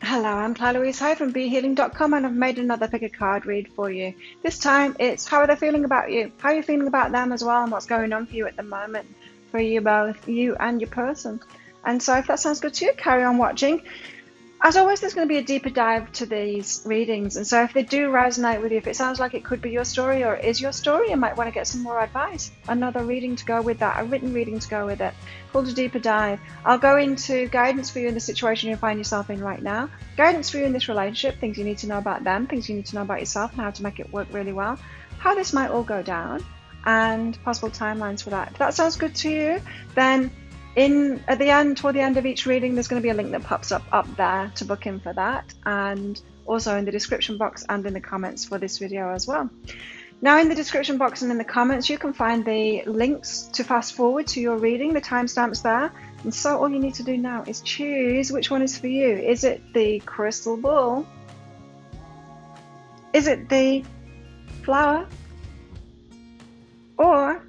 Hello, I'm Claire Louise Hyde from BeHealing.com, and I've made another pick a card read for you. This time it's how are they feeling about you? How are you feeling about them as well, and what's going on for you at the moment, for you both, you and your person. And so if that sounds good to you, carry on watching. As always, there's going to be a deeper dive to these readings, and so if they do resonate with you, if it sounds like it could be your story or is your story, you might want to get some more advice. Another reading to go with that, a written reading to go with it, called a deeper dive. I'll go into guidance for you in the situation you find yourself in right now, guidance for you in this relationship, things you need to know about them, things you need to know about yourself, and how to make it work really well, how this might all go down, and possible timelines for that. If that sounds good to you, then toward the end of each reading, there's going to be a link that pops up there to book in for that, and also in the description box and in the comments for this video as well. Now, in the description box and in the comments, you can find the links to fast forward to your reading, the timestamps there. And so all you need to do now is choose which one is for you. Is it the crystal ball? Is it the flower? Or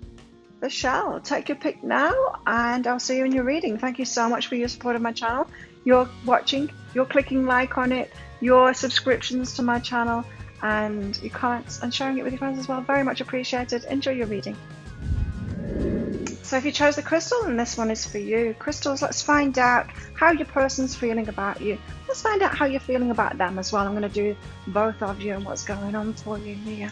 the shell? Take your pick now, and I'll see you in your reading. Thank you so much for your support of my channel, your watching, your clicking like on it, your subscriptions to my channel, and your comments and sharing it with your friends as well. Very much appreciated. Enjoy your reading. So if you chose the crystal, and this one is for you. Crystals, let's find out how your person's feeling about you. Let's find out how you're feeling about them as well. I'm going to do both of you and what's going on for you here.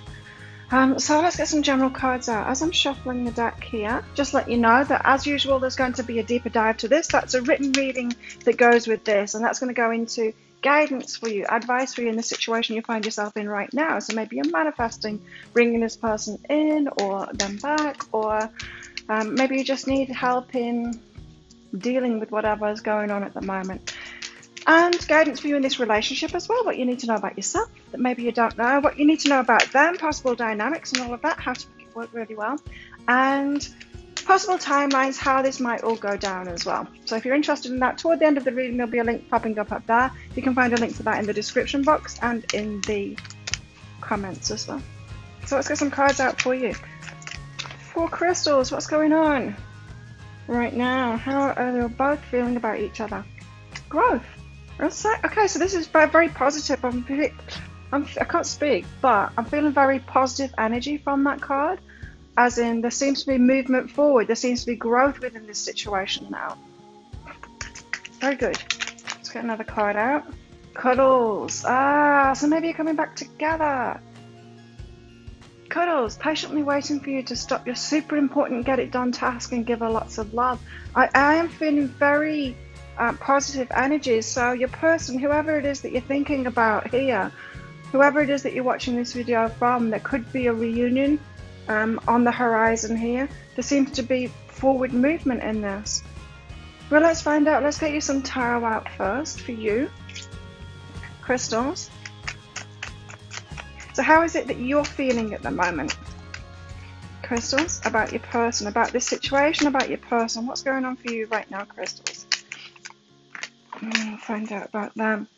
So let's get some general cards out. As I'm shuffling the deck here, just let you know that as usual there's going to be a deeper dive to this. That's a written reading that goes with this, and that's going to go into guidance for you, advice for you in the situation you find yourself in right now. So maybe you're manifesting bringing this person in or them back, or maybe you just need help in dealing with whatever is going on at the moment. And guidance for you in this relationship as well, what you need to know about yourself that maybe you don't know, what you need to know about them, possible dynamics and all of that, how to make it work really well, and possible timelines, how this might all go down as well. So if you're interested in that, toward the end of the reading there'll be a link popping up there. You can find a link to that in the description box and in the comments as well. So let's get some cards out for you. For crystals, what's going on right now? How are they both feeling about each other? Growth. Okay, so this is very positive. I can't speak, but I'm feeling very positive energy from that card, as in there seems to be movement forward, there seems to be growth within this situation now. Very good. Let's get another card out. Cuddles. So maybe you're coming back together. Cuddles, patiently waiting for you to stop your super important get it done task and give her lots of love. I am feeling very positive energies. So your person, whoever it is that you're thinking about here, whoever it is that you're watching this video from, there could be a reunion on the horizon here. There seems to be forward movement in this. Well, let's find out. Let's get you some tarot out first for you, crystals. So how is it that you're feeling at the moment, crystals, about your person, about this situation, about your person? What's going on for you right now, crystals? Find out about them.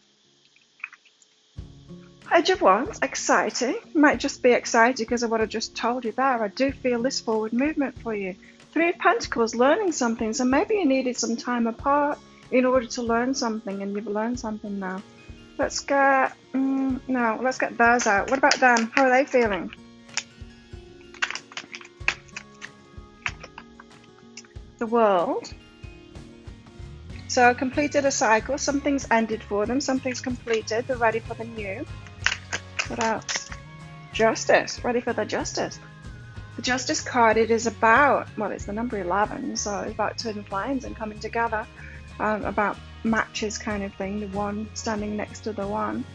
Page of Wands, exciting. You might just be excited because of what I just told you there. I do feel this forward movement for you. Three of Pentacles, learning something. So maybe you needed some time apart in order to learn something, and you've learned something now. Let's get let's get theirs out. What about them? How are they feeling? The World. So completed a cycle, something's ended for them, something's completed, they're ready for the new. What else? Justice, ready for the justice. The Justice card, it is about, well, it's the number 11, so it's about twin flames and coming together, about matches kind of thing, the one standing next to the one.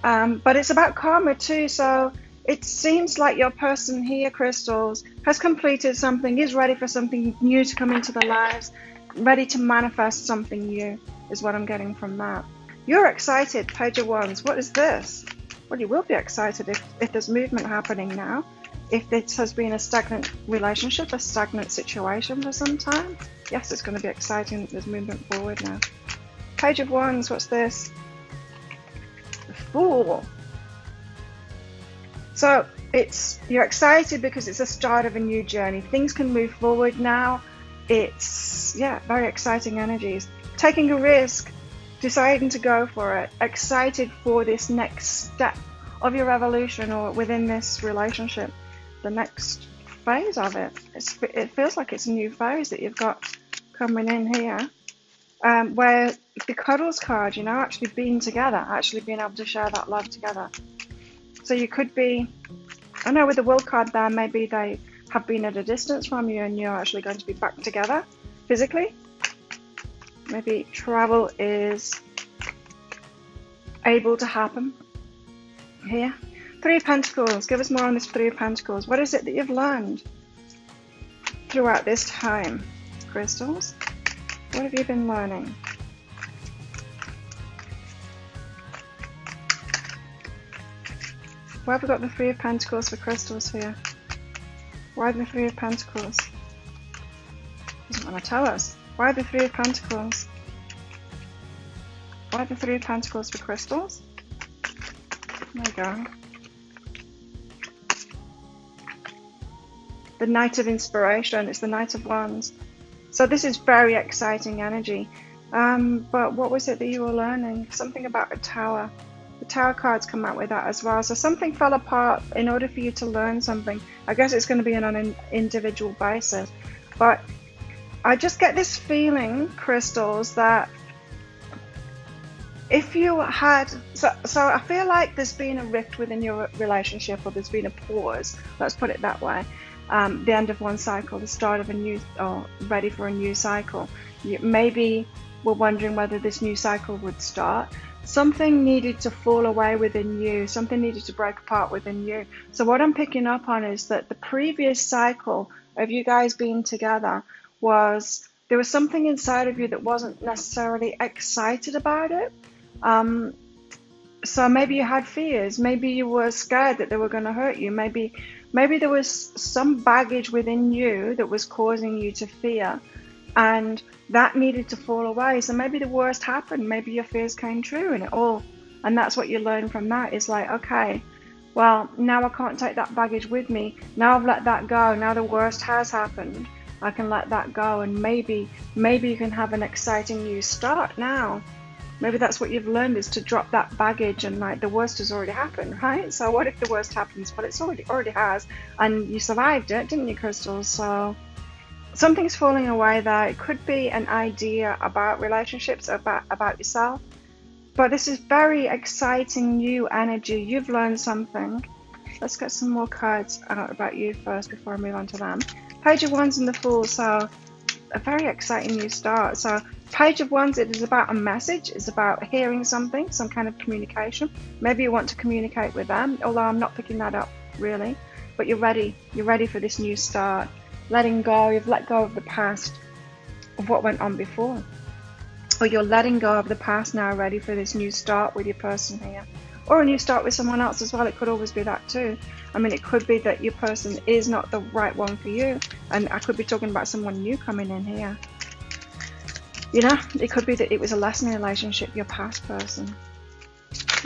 But it's about karma too, so it seems like your person here, crystals, has completed something, is ready for something new to come into their lives, ready to manifest something new, is what I'm getting from that. You're excited, Page of Wands. What is this? Well, you will be excited if there's movement happening now. If this has been a stagnant relationship, a stagnant situation for some time, yes, it's going to be exciting that there's movement forward now. Page of Wands, what's this? The Fool. So you're excited because it's the start of a new journey. Things can move forward now. It's, yeah, very exciting energies. Taking a risk, deciding to go for it, excited for this next step of your evolution or within this relationship, the next phase of it. It feels like it's a new phase that you've got coming in here, where the cuddles card, you know, actually being together, actually being able to share that love together. So you could be, I know with the world card there, maybe they have been at a distance from you and you're actually going to be back together physically. Maybe travel is able to happen here. Three of Pentacles. Give us more on this Three of Pentacles. What is it that you've learned throughout this time, crystals? What have you been learning? Why have we got the Three of Pentacles for crystals here? Why the Three of Pentacles? Doesn't want to tell us. Why the Three of Pentacles? Why the Three of Pentacles for crystals? There we go. The Knight of Inspiration. It's the Knight of Wands. So this is very exciting energy. But what was it that you were learning? Something about a tower. The Tower cards come out with that as well. So something fell apart in order for you to learn something. I guess it's going to be on an individual basis. But I just get this feeling, crystals, that if you had... So I feel like there's been a rift within your relationship, or there's been a pause. Let's put it that way. The end of one cycle, the start of a new, or ready for a new cycle. You maybe were wondering whether this new cycle would start. Something needed to fall away within you. Something needed to break apart within you. So what I'm picking up on is that the previous cycle of you guys being together was, there was something inside of you that wasn't necessarily excited about it. So maybe you had fears. Maybe you were scared that they were going to hurt you. Maybe there was some baggage within you that was causing you to fear, and that needed to fall away. So maybe the worst happened. Maybe your fears came true and that's what you learn from that. Is like, okay, well, now I can't take that baggage with me. Now I've let that go. Now the worst has happened. I can let that go, and maybe you can have an exciting new start now. Maybe that's what you've learned, is to drop that baggage, and like, the worst has already happened, right? So what if the worst happens? Well, it's already has, and you survived it, didn't you, crystals? So something's falling away there. It could be an idea about relationships, about yourself. But this is very exciting new energy. You've learned something. Let's get some more cards out about you first before I move on to them. Page of Wands and the Fool. So a very exciting new start. So Page of Wands, it is about a message. It's about hearing something, some kind of communication. Maybe you want to communicate with them, although I'm not picking that up really. But you're ready. You're ready for this new start. Letting go. You've let go of the past, of what went on before. Or you're letting go of the past now, ready for this new start with your person here. Or a new start with someone else as well. It could always be that too. I mean, it could be that your person is not the right one for you. And I could be talking about someone new coming in here. You know, it could be that it was a lesson relationship, your past person.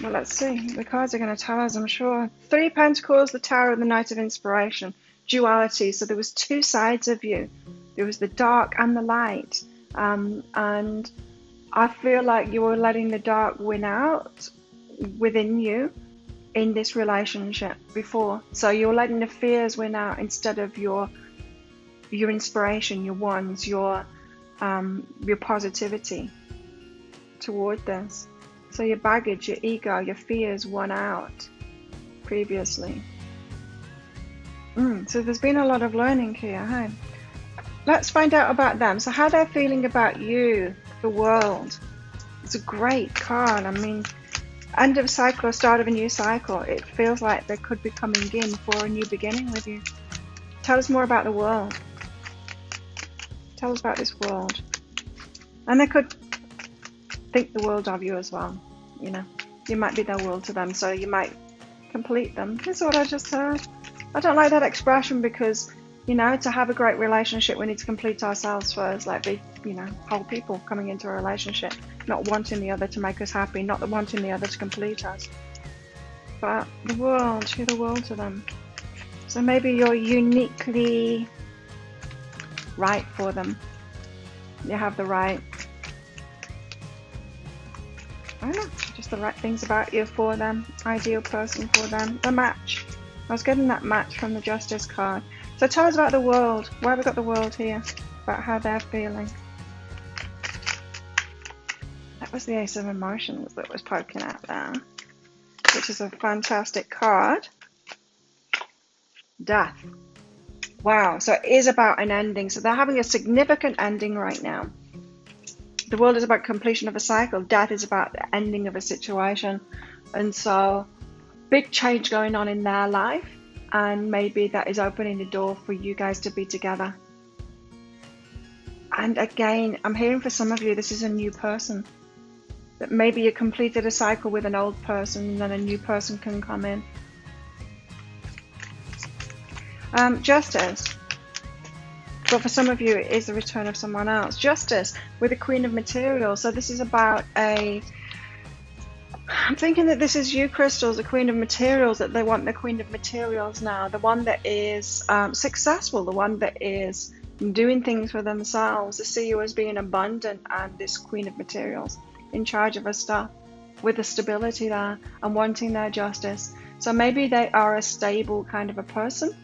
Well, let's see. The cards are going to tell us, I'm sure. Three of Pentacles, the Tower, and the Knight of Inspiration. Duality. So there was two sides of you. There was the dark and the light. And I feel like you were letting the dark win out within you in this relationship before. So you're letting the fears win out instead of your inspiration, your wands, your positivity toward this. So your baggage, your ego, your fears won out previously. So there's been a lot of learning here, hey? Let's find out about them. So how they're feeling about you, the world. It's a great card. I mean, end of cycle or start of a new cycle. It feels like they could be coming in for a new beginning with you. Tell us more about the world. Tell us about this world. And they could think the world of you as well. You know, you might be their world to them, so you might complete them. That's what I just heard. I don't like that expression because, you know, to have a great relationship, we need to complete ourselves first. Like, be, you know, whole people coming into a relationship, not wanting the other to make us happy, not wanting the other to complete us. But the world, you're the world to them. So maybe you're uniquely right for them. You have the right I don't know, just the right things about you for them, ideal person for them, a match. I was getting that match from the Justice card. So tell us about the world. Why have we got the world here? About how they're feeling. That was the Ace of Emotions that was poking out there, which is a fantastic card. Death. Wow, so it is about an ending. So they're having a significant ending right now. The world is about completion of a cycle. Death is about the ending of a situation. And so big change going on in their life. And maybe that is opening the door for you guys to be together. And again, I'm hearing for some of you, this is a new person. That maybe you completed a cycle with an old person and then a new person can come in. Justice. But for some of you, it is the return of someone else. Justice with the Queen of Materials. So this is about I'm thinking that this is you, crystals, the Queen of Materials, that they want the Queen of Materials now. The one that is successful, the one that is doing things for themselves. They see you as being abundant and this Queen of Materials in charge of her stuff with the stability there and wanting their justice. So maybe they are a stable kind of a person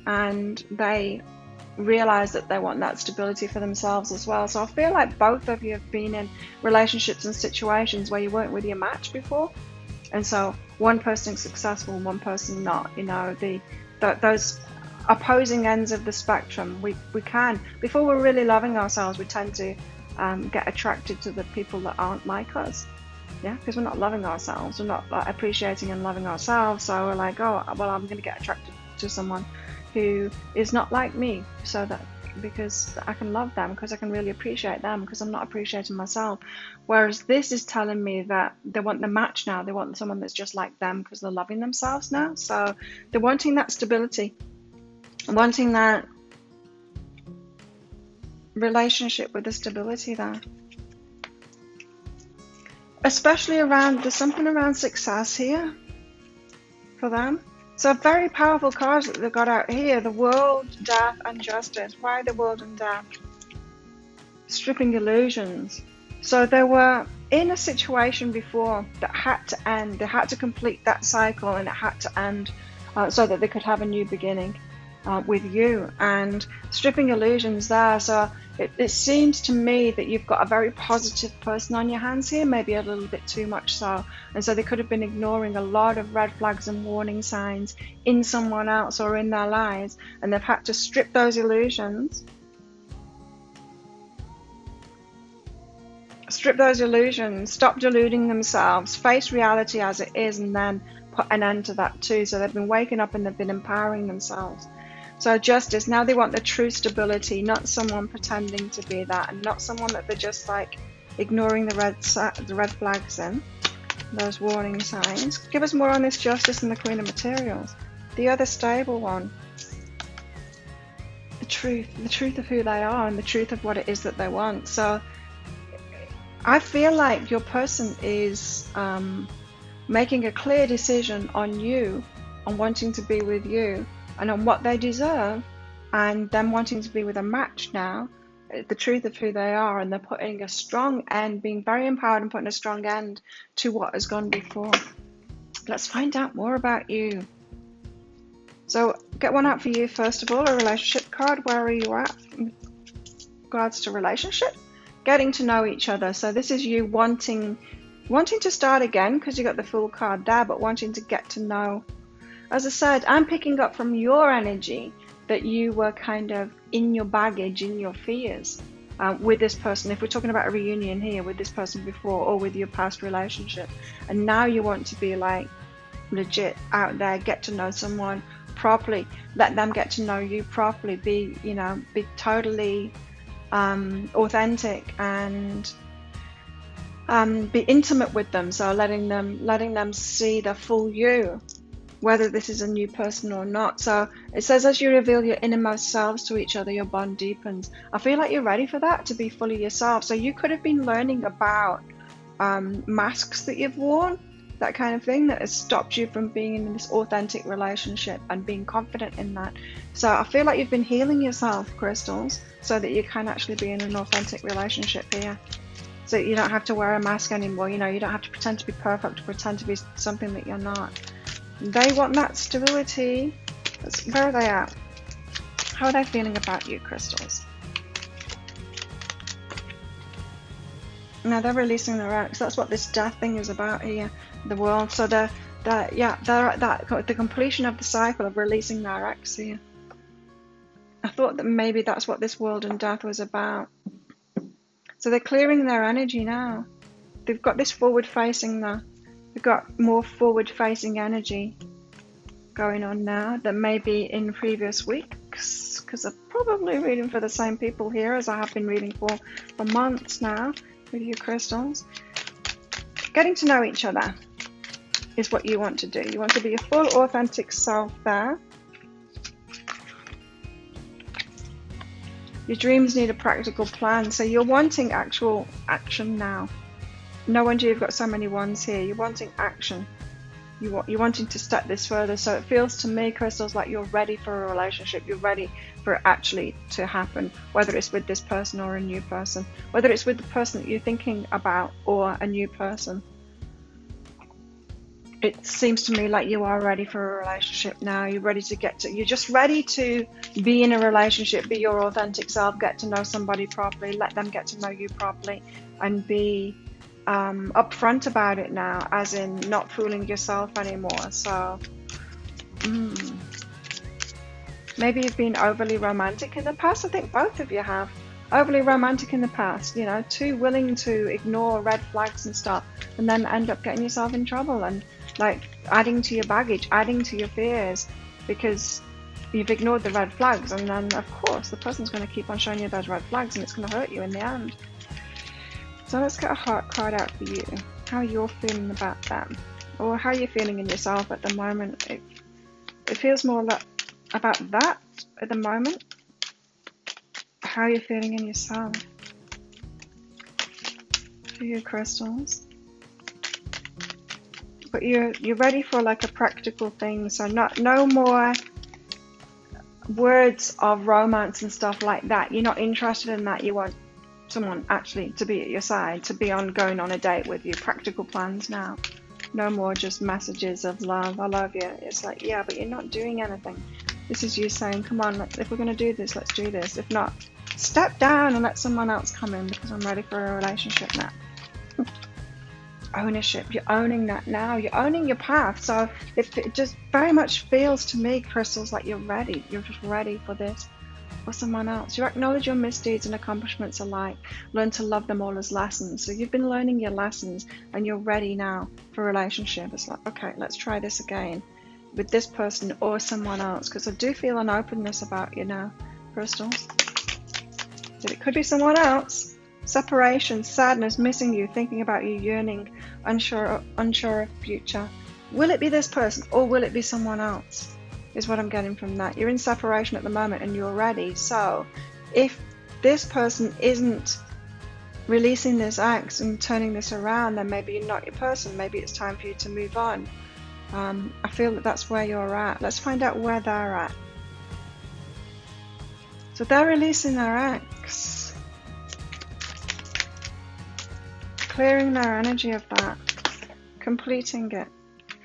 and they realize that they want that stability for themselves as well. So I feel like both of you have been in relationships and situations where you weren't with your match before, and so one person successful, one person not. You know, those opposing ends of the spectrum. We can, before we're really loving ourselves, we tend to get attracted to the people that aren't like us. Yeah, because we're not loving ourselves, we're not appreciating and loving ourselves. So we're like, oh well, I'm going to get attracted to someone who is not like me, so that because I can love them, because I can really appreciate them, because I'm not appreciating myself. Whereas this is telling me that they want the match now. They want someone that's just like them because they're loving themselves now. So they're wanting that stability, wanting that relationship with the stability there. Especially around, there's something around success here for them. So very powerful cards that they've got out here. The world, death, and justice. Why the world and death? Stripping illusions. So they were in a situation before that had to end. They had to complete that cycle and it had to end so that they could have a new beginning with you. And stripping illusions there. So it seems to me that you've got a very positive person on your hands here, maybe a little bit too much so. And so they could have been ignoring a lot of red flags and warning signs in someone else or in their lives. And they've had to strip those illusions. Strip those illusions, stop deluding themselves, face reality as it is, and then put an end to that too. So they've been waking up and they've been empowering themselves. So justice, now they want the true stability, not someone pretending to be that, and not someone that they're just like ignoring the red flags in, those warning signs. Give us more on this justice and the Queen of Materials. The other stable one. The truth of who they are and the truth of what it is that they want. So I feel like your person is making a clear decision on you, on wanting to be with you, and on what they deserve, and them wanting to be with a match now, the truth of who they are, and they're putting a strong end, being very empowered and putting a strong end to what has gone before. Let's find out more about you. So get one out for you first of all, a relationship card. Where are you at in regards to relationship? Getting to know each other. So this is you wanting to start again, because you got the Fool card there, but wanting to get to know. As I said, I'm picking up from your energy that you were kind of in your baggage, in your fears with this person. If we're talking about a reunion here with this person before, or with your past relationship, and now you want to be like legit out there, get to know someone properly, let them get to know you properly, be totally authentic and be intimate with them. So letting them see the full you, whether this is a new person or not. So it says, as you reveal your innermost selves to each other, your bond deepens. I feel like you're ready for that, to be fully yourself. So you could have been learning about masks that you've worn, that kind of thing, that has stopped you from being in this authentic relationship and being confident in that. So I feel like you've been healing yourself, crystals, so that you can actually be in an authentic relationship here. so you don't have to wear a mask anymore. You know, you don't have to pretend to be perfect, pretend to be something that you're not. They want that stability. Where are they at? How are they feeling about you, crystals? Now they're releasing their ex. That's what this death thing is about here, the world. So they're at the completion of the cycle of releasing their ex here. I thought that maybe that's what this world and death was about. So they're clearing their energy now. They've got this forward-facing now. They've got more forward-facing energy going on now than maybe in previous weeks, because I'm probably reading for the same people here as I have been reading for months now with you crystals. Getting to know each other is what you want to do. You want to be your full authentic self there. Your dreams need a practical plan, so you're wanting actual action now. No wonder you've got so many ones here. You're wanting action. You're wanting to step this further. So it feels to me, crystals, like you're ready for a relationship. You're ready for it actually to happen, whether it's with this person or a new person, whether it's with the person that you're thinking about or a new person. It seems to me like you are ready for a relationship now. You're ready to you're just ready to be in a relationship, be your authentic self, get to know somebody properly, let them get to know you properly, and be upfront about it now, as in not fooling yourself anymore. So maybe you've been overly romantic in the past. I think both of you have. Overly romantic in the past, you know, too willing to ignore red flags and stuff, and then end up getting yourself in trouble and like adding to your baggage, adding to your fears, because you've ignored the red flags, and then of course the person's going to keep on showing you those red flags, and it's going to hurt you in the end. So let's get a heart card out for you, how you're feeling about them, or how you're feeling in yourself at the moment. It feels more about that at the moment, how you're feeling in yourself. For your crystals. But you're ready for like a practical thing, so no more words of romance and stuff like that. You're not interested in that. You want someone actually to be at your side, to be going on a date with you. Practical plans now. No more just messages of love, I love you. It's like, yeah, but you're not doing anything. This is you saying, come on, if we're going to do this, let's do this. If not, step down and let someone else come in, because I'm ready for a relationship now. Ownership. You're owning that now. You're owning your path. So it just very much feels to me, crystals, like you're ready. You're just ready for this, for someone else. You acknowledge your misdeeds and accomplishments alike. Learn to love them all as lessons. So you've been learning your lessons, and you're ready now for a relationship. It's like, okay, let's try this again with this person or someone else, because I do feel an openness about you now, crystals. But it could be someone else. Separation, sadness, missing you, thinking about you, yearning, unsure of future. Will it be this person or will it be someone else? Is what I'm getting from that. You're in separation at the moment and you're ready. So if this person isn't releasing this ex and turning this around, then maybe you're not your person. Maybe it's time for you to move on. I feel that that's where you're at. Let's find out where they're at. So they're releasing their ex. Clearing their energy of that, completing it,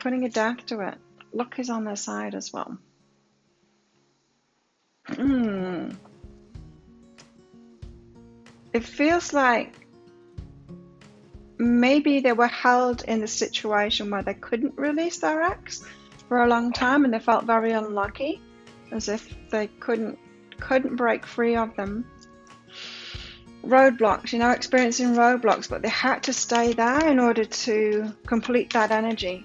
putting a death to it. Luck is on their side as well. It feels like maybe they were held in the situation where they couldn't release their ex for a long time, and they felt very unlucky, as if they couldn't break free of them. Roadblocks, you know, experiencing roadblocks, but they had to stay there in order to complete that energy,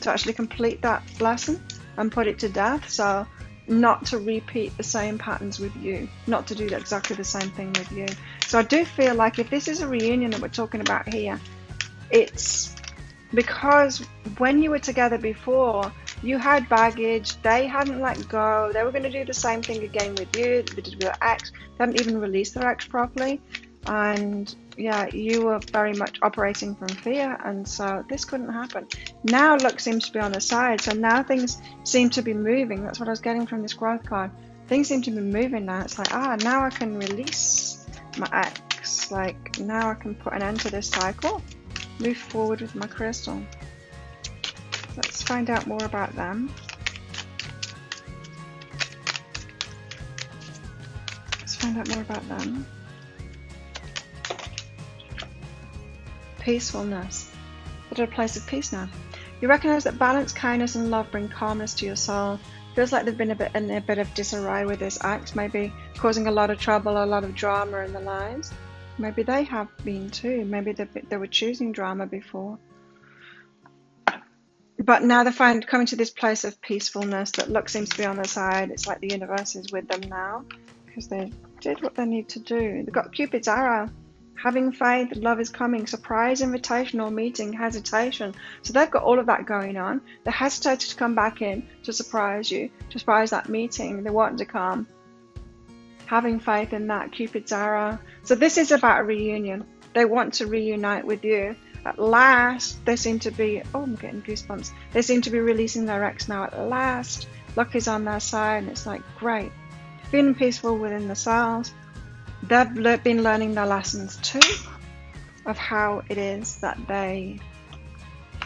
to actually complete that lesson and put it to death. So not to repeat the same patterns with you, not to do exactly the same thing with you. So I do feel like if this is a reunion that we're talking about here, it's because when you were together before, you had baggage, they hadn't let go, they were going to do the same thing again with you, they did with your ex, they hadn't even released their ex properly, and yeah, you were very much operating from fear, and so this couldn't happen. Now luck seems to be on the side, so now things seem to be moving. That's what I was getting from this growth card. Things seem to be moving now. It's like, now I can release my ex. looks like now I can put an end to this cycle, move forward with my crystal. Let's find out more about them. Let's find out more about them. Peacefulness. But at a place of peace now. You recognize that balance, kindness, and love bring calmness to your soul. Feels like they've been in a bit of disarray with this act, maybe causing a lot of trouble, a lot of drama in their lives. Maybe they have been too. Maybe they were choosing drama before. But now they're coming to this place of peacefulness that luck seems to be on their side. It's like the universe is with them now because they did what they need to do. They've got Cupid's arrow. Having faith, love is coming, surprise, invitation or meeting, hesitation. So they've got all of that going on. They hesitated to come back in to surprise you, to surprise that meeting. They want to come. Having faith in that, Cupid's arrow. So this is about a reunion. They want to reunite with you. At last, they seem to be, oh, I'm getting goosebumps. They seem to be releasing their ex now at last. Luck is on their side and it's like, great. Feeling peaceful within themselves. They've been learning their lessons too of how it is that they,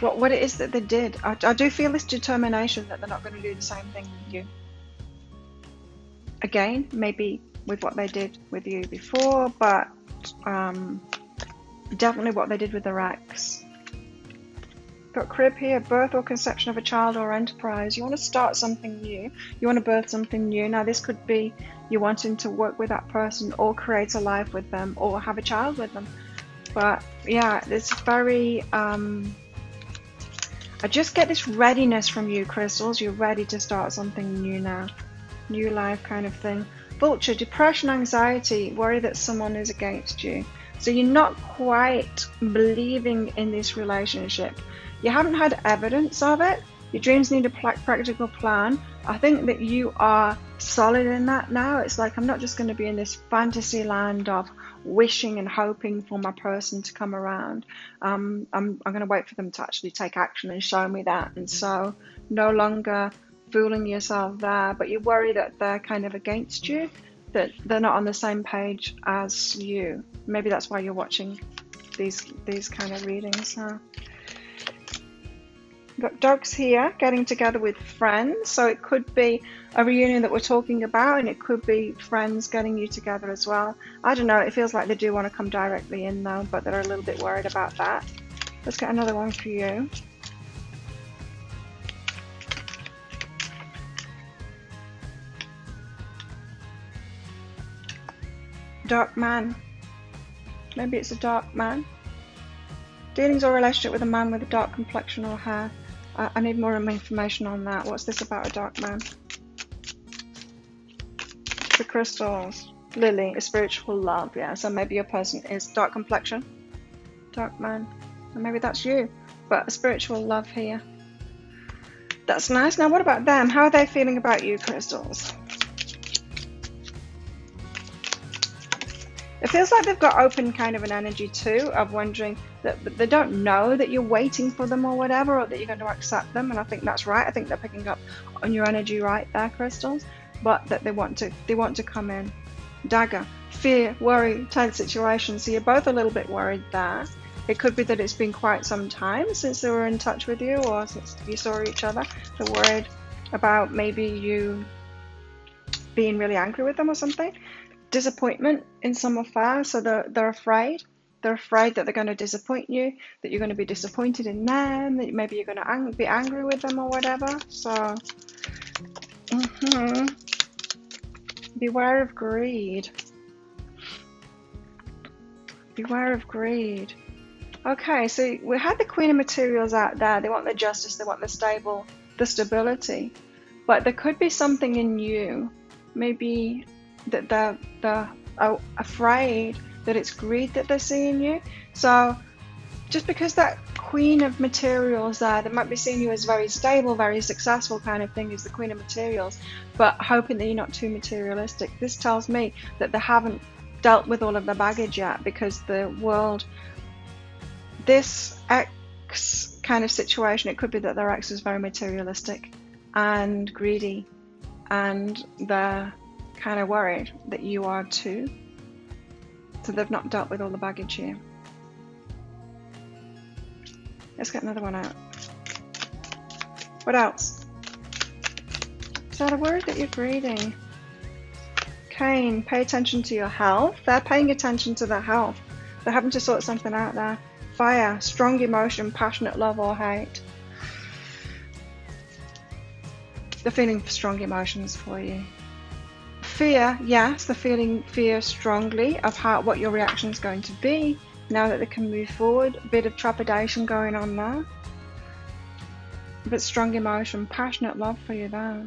what it is that they did. I do feel this determination that they're not going to do the same thing with you again, maybe with what they did with you before, but definitely what they did with their ex. Got crib here, birth or conception of a child or enterprise. You want to start something new. You want to birth something new. Now this could be you wanting to work with that person or create a life with them or have a child with them. But yeah, it's very, I just get this readiness from you, crystals. You're ready to start something new now. New life kind of thing. Vulture, depression, anxiety, worry that someone is against you. So you're not quite believing in this relationship. You haven't had evidence of it. Your dreams need a practical plan. I think that you are solid in that now. It's like, I'm not just going to be in this fantasy land of wishing and hoping for my person to come around. I'm going to wait for them to actually take action and show me that. And so no longer fooling yourself there, but you worry that they're kind of against you, that they're not on the same page as you. Maybe that's why you're watching these kind of readings, huh? Got dogs here getting together with friends, so it could be a reunion that we're talking about, and it could be friends getting you together as well. I don't know, it feels like they do want to come directly in though, but they're a little bit worried about that. Let's get another one for you. Dark man. Maybe it's a dark man. Dealings or relationship with a man with a dark complexion or hair. I need more information on that. What's this about a dark man? The crystals. Lily, a spiritual love. Yeah, so maybe your person is dark complexion. Dark man. And maybe that's you. But a spiritual love here. That's nice. Now what about them? How are they feeling about you, crystals? It feels like they've got open kind of an energy too, of wondering that they don't know that you're waiting for them or whatever, or that you're going to accept them. And I think that's right. I think they're picking up on your energy right there, crystals. But that they want to come in. Dagger, fear, worry, tense situation. So you're both a little bit worried there. It could be that it's been quite some time since they were in touch with you, or since you saw each other. They're worried about maybe you being really angry with them or something. Disappointment in some affair, so they're afraid. They're afraid that they're going to disappoint you, that you're going to be disappointed in them, that maybe you're going to be angry with them or whatever. So, beware of greed. Beware of greed. Okay, so we had the Queen of Materials out there. They want the justice, they want the stability. But there could be something in you, maybe that they're afraid that it's greed that they're seeing you. So just because that Queen of Materials there, they might be seeing you as very stable, very successful kind of thing, is the Queen of Materials, but hoping that you're not too materialistic. This tells me that they haven't dealt with all of the baggage yet, because the world, this ex kind of situation, it could be that their ex is very materialistic and greedy, and they're kind of worried that you are too. So they've not dealt with all the baggage here. Let's get another one out. What else? Is that a word that you're reading? Cain, pay attention to your health. They're paying attention to their health. They're having to sort something out there. Fire, strong emotion, passionate love or hate. They're feeling strong emotions for you. Fear, yes, they're feeling fear strongly of what your reaction is going to be now that they can move forward. A bit of trepidation going on there. But strong emotion, passionate love for you there.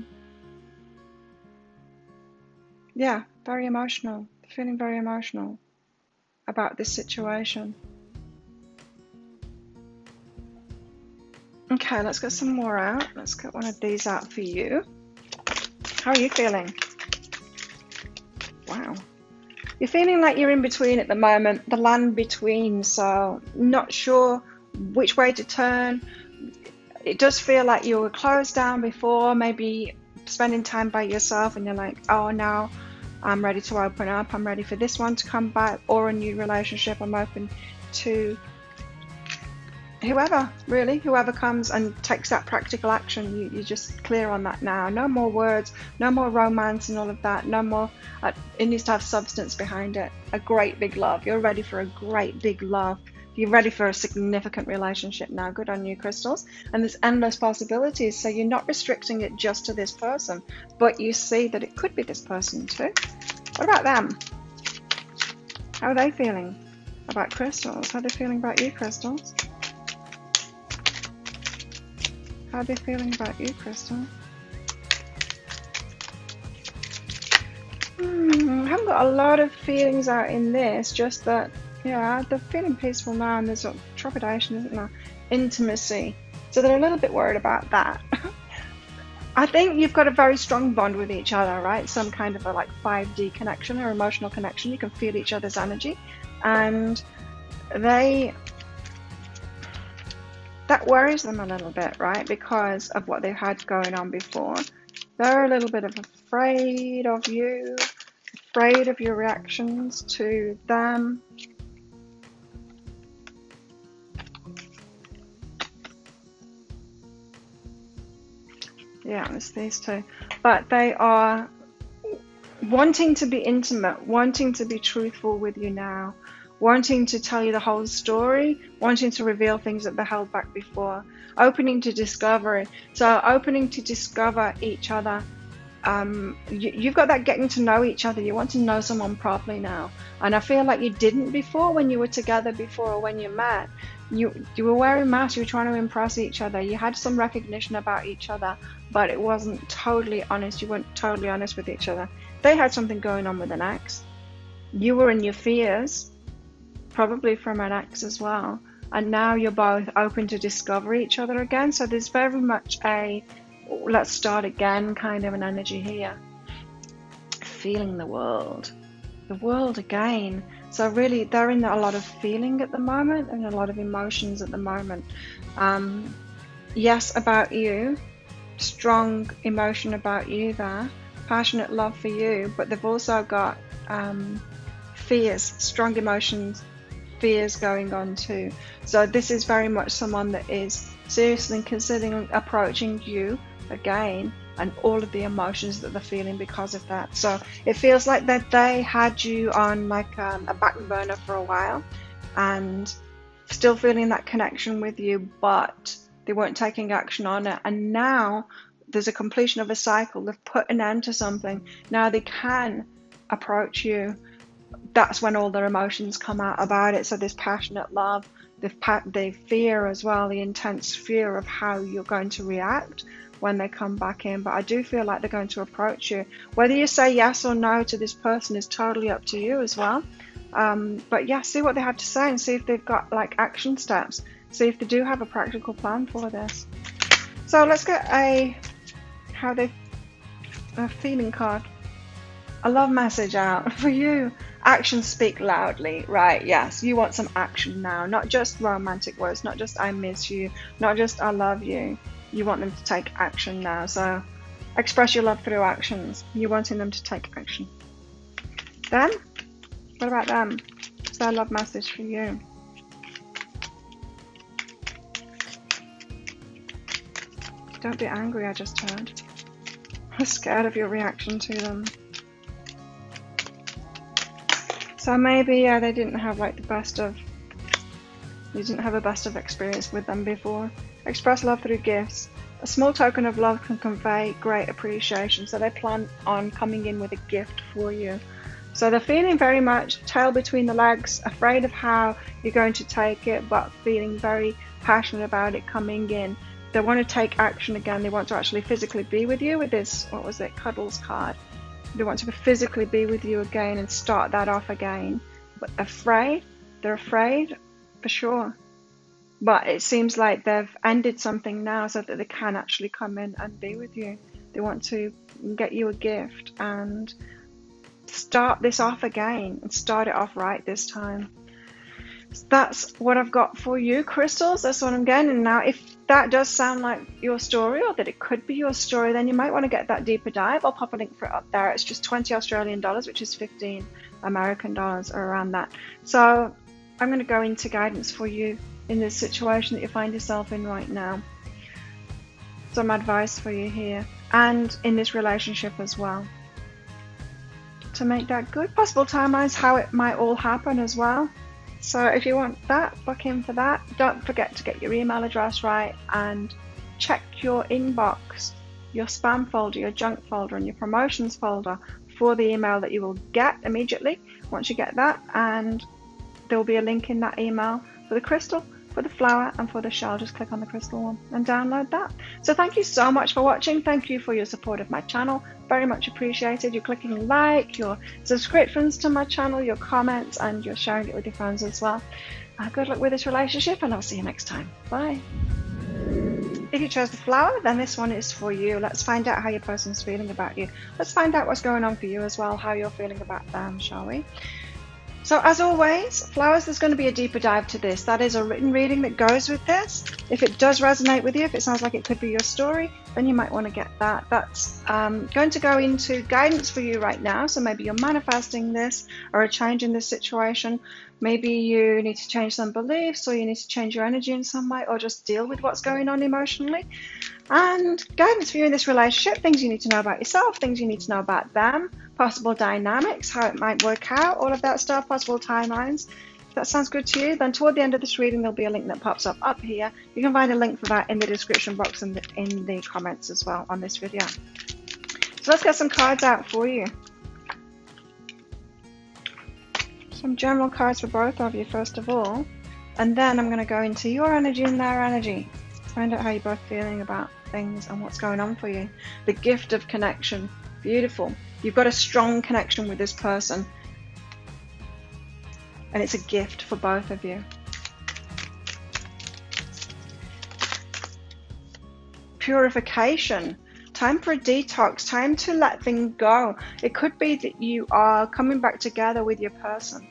Yeah, very emotional. Feeling very emotional about this situation. Okay, let's get some more out. Let's get one of these out for you. How are you feeling? Wow. You're feeling like you're in between at the moment, the land between, so not sure which way to turn. It does feel like you were closed down before, maybe spending time by yourself, and you're like, oh, now I'm ready to open up. I'm ready for this one to come back, or a new relationship. I'm open to whoever, really, whoever comes and takes that practical action. You're just clear on that now. No more words, no more romance and all of that. No more, it needs to have substance behind it. A great big love. You're ready for a great big love. You're ready for a significant relationship now. Good on you, crystals. And there's endless possibilities. So you're not restricting it just to this person, but you see that it could be this person too. What about them? How are they feeling about crystals? How are they feeling about you, crystals? How are they feeling about you, crystal? I haven't got a lot of feelings out in this, just that, yeah, they're feeling peaceful now, and there's sort of trepidation, isn't there? Intimacy. So they're a little bit worried about that. I think you've got a very strong bond with each other, right? Some kind of a like 5D connection or emotional connection. You can feel each other's energy, and that worries them a little bit, right? Because of what they've had going on before. They're a little bit afraid of you, afraid of your reactions to them. Yeah, it's these two. But they are wanting to be intimate, wanting to be truthful with you now, wanting to tell you the whole story, wanting to reveal things that they held back before, opening to discovery. So opening to discover each other. You've got that getting to know each other. You want to know someone properly now. And I feel like you didn't before when you were together before, or when you met. You were wearing masks, you were trying to impress each other. You had some recognition about each other, but it wasn't totally honest. You weren't totally honest with each other. They had something going on with an ex. You were in your fears, probably from an ex as well. And now you're both open to discover each other again. So there's very much a let's start again kind of an energy here. Feeling the world again. So really they're in a lot of feeling at the moment and a lot of emotions at the moment. Yes, about you, strong emotion about you there, passionate love for you, but they've also got fears, strong emotions, fears going on too. So this is very much someone that is seriously considering approaching you again, and all of the emotions that they're feeling because of that. So it feels like that they had you on like a back burner for a while, and still feeling that connection with you, but they weren't taking action on it. And now there's a completion of a cycle. They've put an end to something. Now they can approach you. That's when all their emotions come out about it. So there's passionate love, the fear as well, the intense fear of how you're going to react when they come back in. But I do feel like they're going to approach you. Whether you say yes or no to this person is totally up to you as well. But yeah, see what they have to say and see if they've got like action steps. See if they do have a practical plan for this. So let's get a feeling card. A love message out for you. Actions speak loudly, right? Yes, you want some action now, not just romantic words, not just I miss you, not just I love you. You want them to take action now. So express your love through actions. You're wanting them to take action. Then, what about them? What's their love message for you? Don't be angry, I just heard. I'm scared of your reaction to them. So maybe, yeah, they didn't have like the best of, you didn't have a best of experience with them before. Express love through gifts. A small token of love can convey great appreciation, so they plan on coming in with a gift for you. So they're feeling very much tail between the legs, afraid of how you're going to take it, but feeling very passionate about it coming in. They want to take action again. They want to actually physically be with you with this, what was it, Cuddles card. They want to physically be with you again and start that off again. But they're afraid for sure. But it seems like they've ended something now so that they can actually come in and be with you. They want to get you a gift and start this off again and start it off right this time. So that's what I've got for you, crystals. That's what I'm getting. And now if that does sound like your story, or that it could be your story, then you might want to get that deeper dive. I'll pop a link for it up there. It's just 20 Australian dollars, which is 15 American dollars, or around that. So I'm going to go into guidance for you in this situation that you find yourself in right now. Some advice for you here, and in this relationship as well, to make that good. Possible timelines, how it might all happen as well. So if you want that, book in for that. Don't forget to get your email address right, and check your inbox, your spam folder, your junk folder, and your promotions folder for the email that you will get immediately once you get that. And there will be a link in that email for the crystal, for the flower, and for the shell. Just click on the crystal one and download that. So thank you so much for watching. Thank you for your support of my channel. Very much appreciated. You're clicking like, your subscriptions to my channel, your comments, and you're sharing it with your friends as well. Good luck with this relationship, and I'll see you next time. Bye. If you chose the flower, then this one is for you. Let's find out how your person's feeling about you. Let's find out what's going on for you as well, how you're feeling about them, shall we? So as always, flowers, there's going to be a deeper dive to this. That is a written reading that goes with this. If it does resonate with you, if it sounds like it could be your story, then you might want to get that. That's going to go into guidance for you right now. So maybe you're manifesting this, or a change in this situation. Maybe you need to change some beliefs, or you need to change your energy in some way, or just deal with what's going on emotionally. And guidance for you in this relationship, things you need to know about yourself, things you need to know about them, possible dynamics, how it might work out, all of that stuff, possible timelines. If that sounds good to you, then toward the end of this reading, there'll be a link that pops up here. You can find a link for that in the description box and in the comments as well on this video. So let's get some cards out for you. Some general cards for both of you, first of all. And then I'm going to go into your energy and their energy. Find out how you're both feeling about things and what's going on for you. The gift of connection. Beautiful. You've got a strong connection with this person. And it's a gift for both of you. Purification. Time for a detox. Time to let things go. It could be that you are coming back together with your person.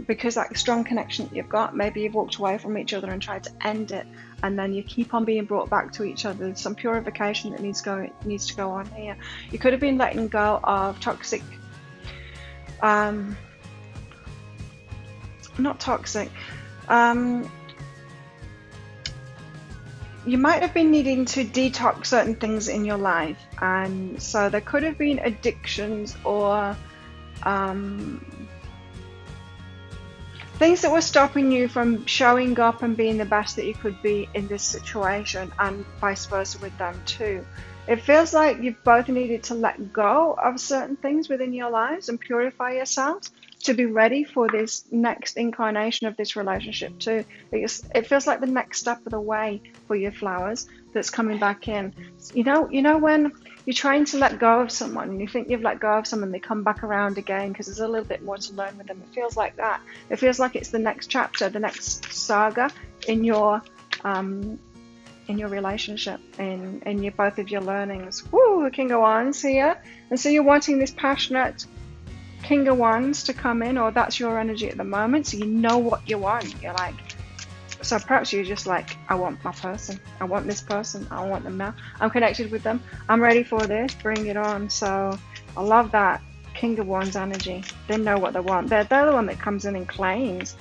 Because that strong connection that you've got, maybe you've walked away from each other and tried to end it, and then you keep on being brought back to each other. There's some purification that needs to go on here. You could have been letting go of toxic, not toxic, you might have been needing to detox certain things in your life, and so there could have been addictions or things that were stopping you from showing up and being the best that you could be in this situation, and vice versa with them too. It feels like you've both needed to let go of certain things within your lives and purify yourselves to be ready for this next incarnation of this relationship too. It feels like the next step of the way for your flowers that's coming back in. You know when you're trying to let go of someone and you think you've let go of someone, they come back around again because there's a little bit more to learn with them. It feels like that. It feels like it's the next chapter, the next saga in your relationship, in your both of your learnings. Woo, the King of Wands here. And so you're wanting this passionate King of Wands to come in, or that's your energy at the moment, so you know what you want. You're like, so perhaps you're just like, I want my person, I want this person, I want them now, I'm connected with them, I'm ready for this, bring it on. So I love that King of Wands energy. They know what they want. They're the one that comes in and claims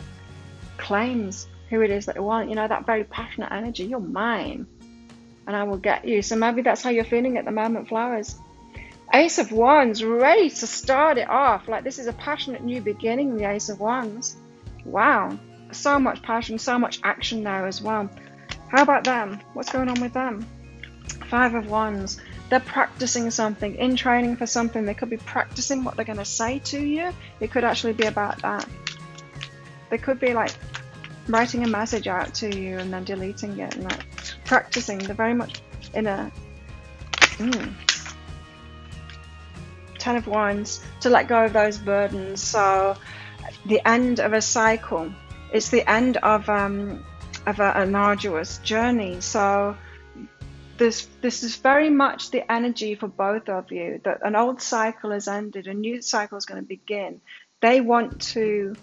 who it is that they want. You know, that very passionate energy. You're mine, and I will get you. So maybe that's how you're feeling at the moment, flowers. Ace of Wands, ready to start it off. Like this is a passionate new beginning, the Ace of Wands. Wow. So much passion, so much action there as well. How about them? What's going on with them? Five of Wands. They're practicing something, in training for something. They could be practicing what they're going to say to you. It could actually be about that. They could be like writing a message out to you and then deleting it and like practicing. They're very much in a... Ten of Wands, to let go of those burdens. So the end of a cycle. It's the end of an arduous journey. So this is very much the energy for both of you, that an old cycle has ended, a new cycle is going to begin. They want to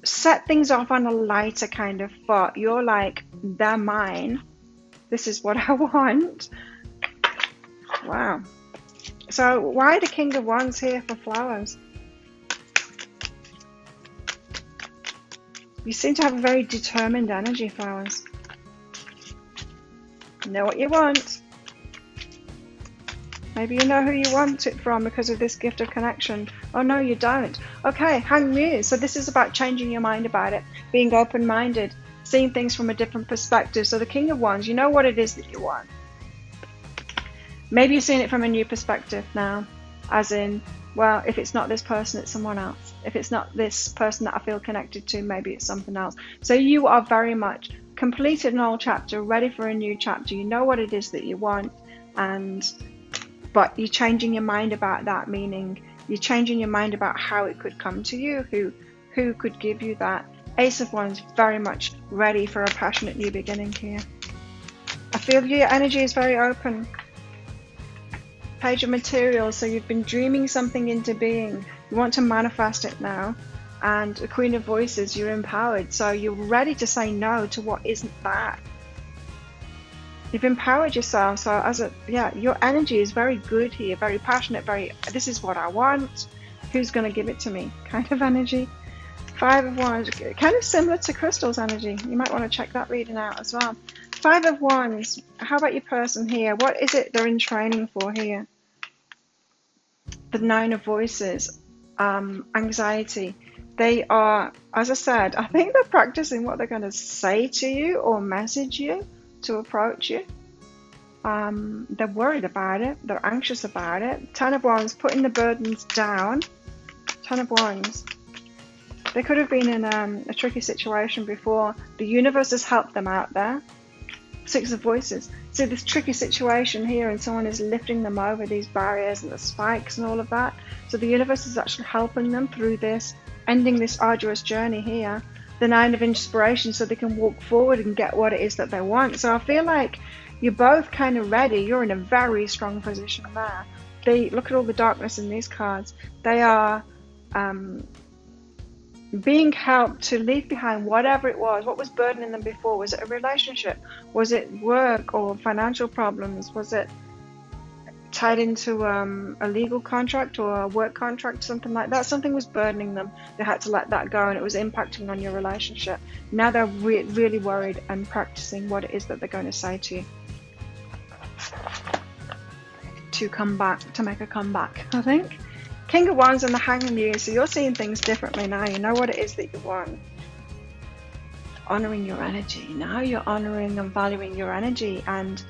set things off on a lighter kind of foot. You're like, they're mine. This is what I want. Wow. So why the King of Wands here for flowers? You seem to have a very determined energy, flowers. You know what you want. Maybe you know who you want it from because of this gift of connection. Oh no, you don't. Okay, Hanged Muse. So this is about changing your mind about it, being open-minded, seeing things from a different perspective. So the King of Wands, you know what it is that you want. Maybe you're seeing it from a new perspective now, as in, well, if it's not this person, it's someone else. If it's not this person that I feel connected to, maybe it's something else. So you are very much completed an old chapter, ready for a new chapter. You know what it is that you want, but you're changing your mind about that, meaning you're changing your mind about how it could come to you, who could give you that. Ace of Wands, very much ready for a passionate new beginning here. I feel your energy is very open. Page of Materials, so you've been dreaming something into being. You want to manifest it now. And the Queen of Voices, you're empowered. So you're ready to say no to what isn't that. You've empowered yourself. So your energy is very good here, very passionate, this is what I want. Who's going to give it to me? Kind of energy. Five of Wands, kind of similar to Crystal's energy. You might want to check that reading out as well. Five of Wands, how about your person here? What is it they're in training for here? The Nine of Voices, anxiety. They are, as I said, I think they're practicing what they're going to say to you or message you to approach you. They're worried about it. They're anxious about it. Ten of Wands, putting the burdens down. Ten of Wands. They could have been in a tricky situation before. The universe has helped them out there. Six of Voices. So this tricky situation here, and someone is lifting them over these barriers and the spikes and all of that. So the universe is actually helping them through this, ending this arduous journey here. The Nine of Inspiration, so they can walk forward and get what it is that they want. So I feel like you're both kind of ready. You're in a very strong position there. Look at all the darkness in these cards. They are being helped to leave behind whatever it was. What was burdening them before? Was it a relationship? Was it work or financial problems? Was it tied into a legal contract or a work contract, something like that? Something was burdening them. They had to let that go, and it was impacting on your relationship. Now they're really worried and practicing what it is that they're going to say to you to come back, to make a comeback, I think. King of Wands and the Hanged Muse, so you're seeing things differently now. You know what it is that you want. Honoring your energy. Now you're honoring and valuing your energy and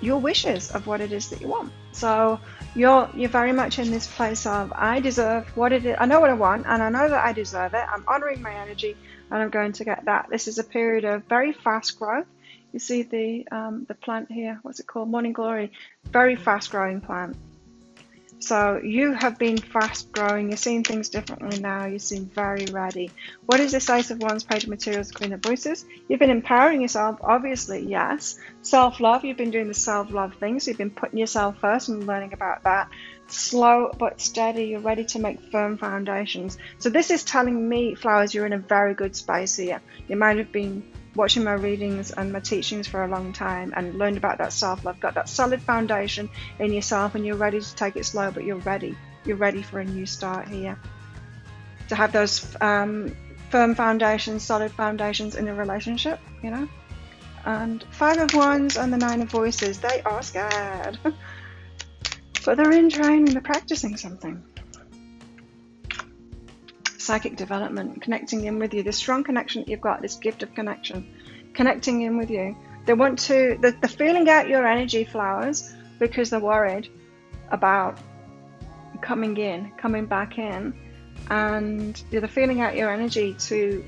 your wishes of what it is that you want. So you're very much in this place of, I deserve what it is. I know what I want, and I know that I deserve it. I'm honoring my energy, and I'm going to get that. This is a period of very fast growth. You see the plant here. What's it called? Morning Glory. Very fast growing plant. So you have been fast growing. You're seeing things differently now. You seem very ready. What is this Ace of Wands, Page of Materials, Queen of Voices? You've been empowering yourself, obviously, yes. Self-love, you've been doing the self-love thing. So you've been putting yourself first and learning about that. Slow but steady. You're ready to make firm foundations. So this is telling me, flowers, you're in a very good space here. You might have been watching my readings and my teachings for a long time and learned about that self-love, got that solid foundation in yourself, and you're ready to take it slow, but you're ready. you're ready for a new start here. To have those firm foundations, solid foundations in a relationship, you know. And 5 of Wands and the 9 of Voices, they are scared. But they're in training, they're practicing something. Psychic development, connecting in with you. This strong connection that you've got, this gift of connection, connecting in with you. They want to, they're feeling out your energy, flowers, because they're worried about coming back in. And they're feeling out your energy to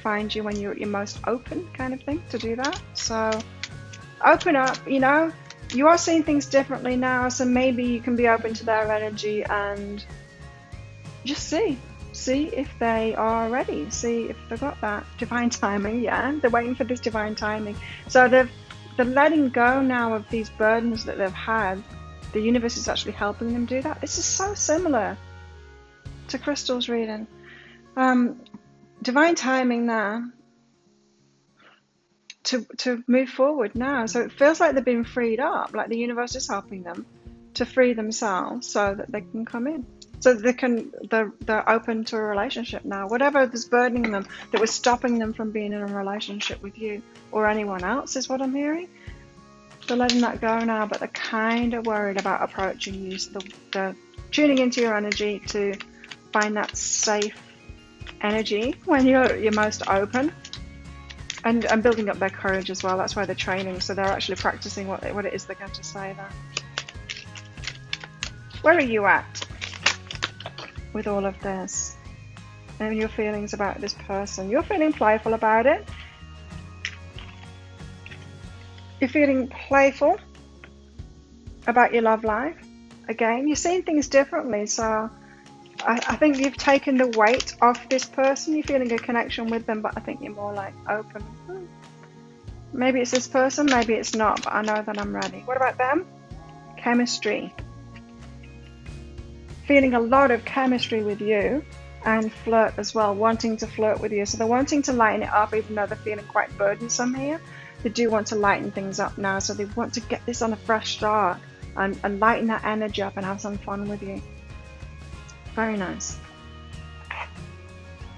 find you when you're at your most open, kind of thing, to do that. So open up, you know. You are seeing things differently now, so maybe you can be open to their energy and just see if they are ready, see if they've got that divine timing. Yeah, they're waiting for this divine timing. So they're letting go now of these burdens that they've had. The universe is actually helping them do that. This is so similar to Crystal's reading. Divine timing now to move forward now. So it feels like they've been freed up, like the universe is helping them to free themselves so that they can come in. So they're open to a relationship now. Whatever was burdening them, that was stopping them from being in a relationship with you or anyone else, is what I'm hearing. They're letting that go now, but they're kind of worried about approaching you. So they're tuning into your energy to find that safe energy when you're at your most open. And building up their courage as well. That's why they're training. So they're actually practicing what it is they're going to say there. Where are you at with all of this? And your feelings about this person. You're feeling playful about it. You're feeling playful about your love life. Again, you're seeing things differently. So I think you've taken the weight off this person. You're feeling a connection with them, but I think you're more like open. Maybe it's this person, maybe it's not, but I know that I'm ready. What about them? Chemistry. Feeling a lot of chemistry with you and flirt as well, wanting to flirt with you. So they're wanting to lighten it up, even though they're feeling quite burdensome here. They do want to lighten things up now, so they want to get this on a fresh start and lighten that energy up and have some fun with you. Very nice.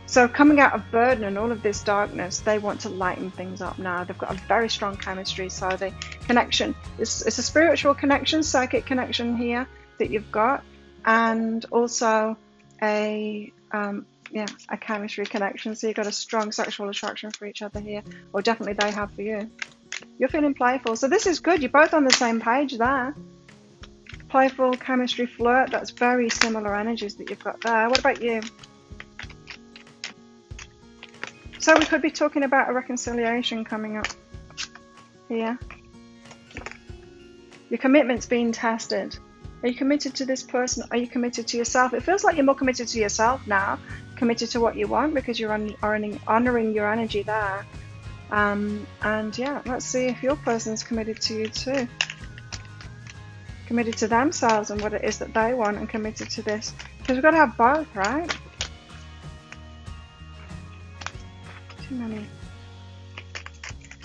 So coming out of burden and all of this darkness, they want to lighten things up now. They've got a very strong chemistry. So the connection, it's a spiritual connection, psychic connection here that you've got, and also a chemistry connection. So you've got a strong sexual attraction for each other here, or definitely they have for you. You're feeling playful. So this is good. You're both on the same page there. Playful, chemistry, flirt, that's very similar energies that you've got there. What about you? So we could be talking about a reconciliation coming up here. Your commitment's being tested. Are you committed to this person? Are you committed to yourself? It feels like you're more committed to yourself now, committed to what you want, because you're honoring your energy there. And yeah, let's see if your person's committed to you too. Committed to themselves and what it is that they want, and committed to this, because we've got to have both, right? Too many.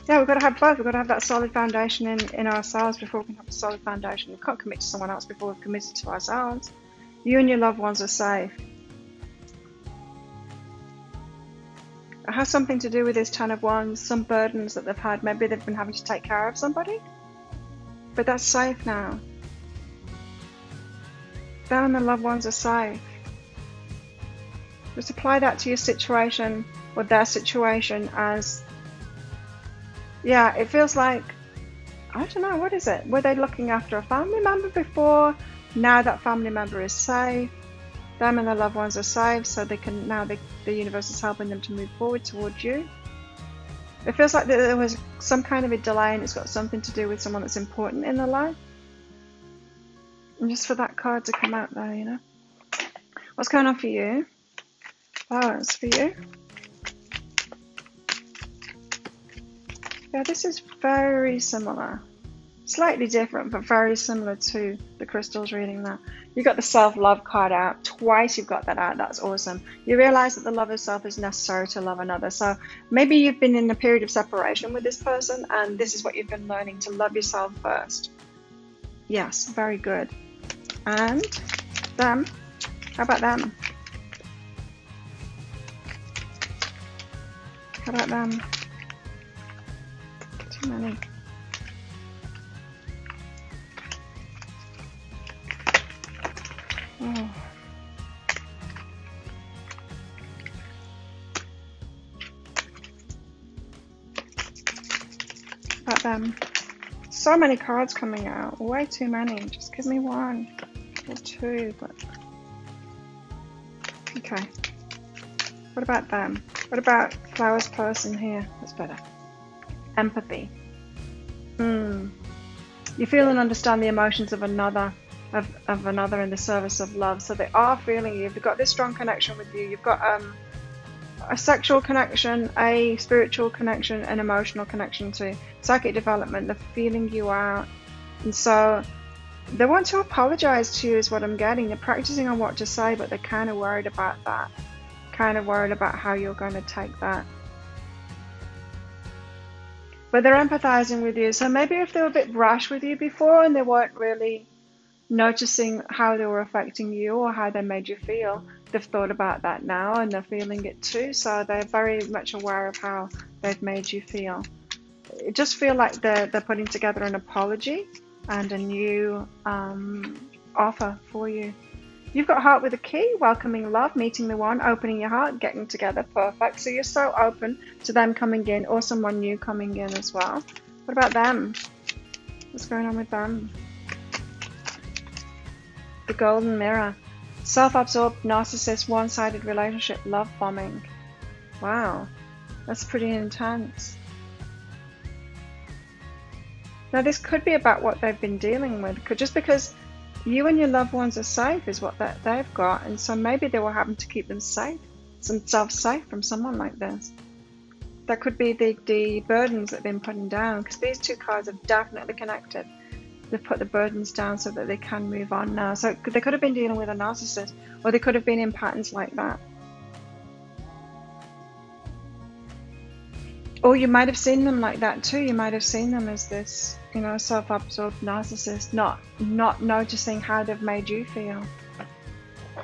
Yeah, we've got to have both. We've got to have that solid foundation in ourselves before we can have a solid foundation. We can't commit to someone else before we've committed to ourselves. You and your loved ones are safe. It has something to do with this 10 of Wands, some burdens that they've had. Maybe they've been having to take care of somebody, but that's safe now. Them and the loved ones are safe. Just apply that to your situation or their situation as, yeah, it feels like, I don't know, what is it? Were they looking after a family member before? Now that family member is safe. Them and their loved ones are safe, so they can now, the universe is helping them to move forward towards you. It feels like there was some kind of a delay, and it's got something to do with someone that's important in their life. And just for that card to come out there, you know. What's going on for you? Flowers for you. Yeah, this is very similar. Slightly different, but very similar to the crystals reading there. You got the self-love card out. Twice you've got that out. That's awesome. You realize that the love of self is necessary to love another. So maybe you've been in a period of separation with this person, and this is what you've been learning, to love yourself first. Yes, very good. And them How about them? How about them? Too many. Oh. About them. So many cards coming out. Way too many. Just give me one or two. But okay. What about them? What about Flowers person here? That's better. Empathy. You feel and understand the emotions of another, of another in the service of love. So they are feeling you. They've got this strong connection with you. You've got a sexual connection, a spiritual connection, an emotional connection to psychic development. They're feeling you out. And so they want to apologize to you is what I'm getting. They're practicing on what to say, but they're kind of worried about that. Kind of worried about how you're going to take that. But they're empathizing with you. So maybe if they were a bit brash with you before and they weren't really noticing how they were affecting you or how they made you feel, they've thought about that now and they're feeling it too. So they're very much aware of how they've made you feel. It just feel like they're putting together an apology and a new offer for you. You've got heart with a key, welcoming love, meeting the one, opening your heart, getting together, perfect. So you're so open to them coming in or someone new coming in as well. What about them? What's going on with them? The golden mirror. Self-absorbed, narcissist, one-sided relationship, love bombing. Wow, that's pretty intense. Now this could be about what they've been dealing with, just because you and your loved ones are safe is what they've got, and so maybe they were having to keep themselves safe from someone like this. That could be the burdens that they've been putting down, because these two cards are definitely connected. They've put the burdens down so that they can move on now. So they could have been dealing with a narcissist, or they could have been in patterns like that. Or you might have seen them like that too. You might have seen them as this, self-absorbed narcissist, not noticing how they've made you feel.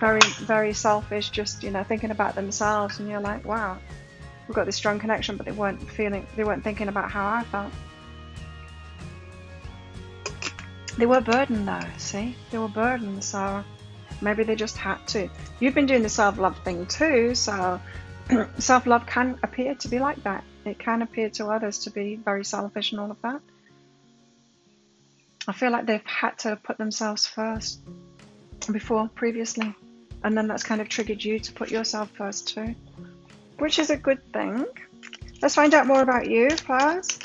Very, very selfish, just, thinking about themselves, and you're like, wow, we've got this strong connection, but they weren't thinking about how I felt. They were burdened though, see? They were burdened, so maybe they just had to. You've been doing the self-love thing too, so self-love can appear to be like that. It can appear to others to be very selfish and all of that. I feel like they've had to put themselves first previously, and then that's kind of triggered you to put yourself first too, which is a good thing. Let's find out more about you, Flowers.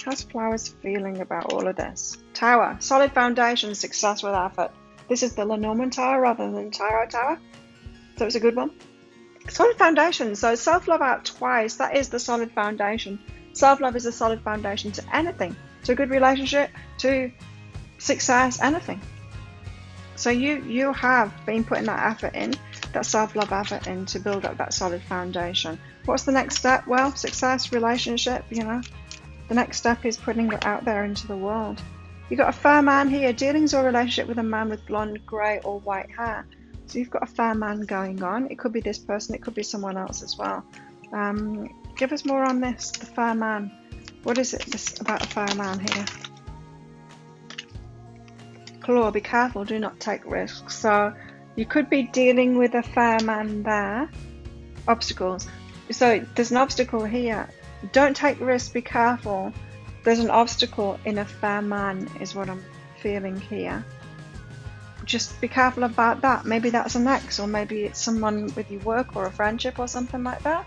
How's Flowers feeling about all of this? Tower, solid foundation, success with effort. This is the Lenormand Tower rather than Tarot Tower, so it's a good one. Solid foundation, so self-love out twice, that is the solid foundation. Self-love is a solid foundation to anything, to a good relationship, to success, anything. So you have been putting that effort in, that self-love effort in, to build up that solid foundation. What's the next step? Well, success, relationship, the next step is putting it out there into the world. You've got a fair man here, dealings or relationship with a man with blonde, grey or white hair. So you've got a fair man going on. It could be this person, it could be someone else as well. Give us more on this, the fair man. What is it about a fair man here? Claw, be careful, do not take risks. So you could be dealing with a fair man there. Obstacles. So there's an obstacle here. Don't take risks, be careful. There's an obstacle in a fair man is what I'm feeling here. Just be careful about that. Maybe that's an ex, or maybe it's someone with your work or a friendship or something like that.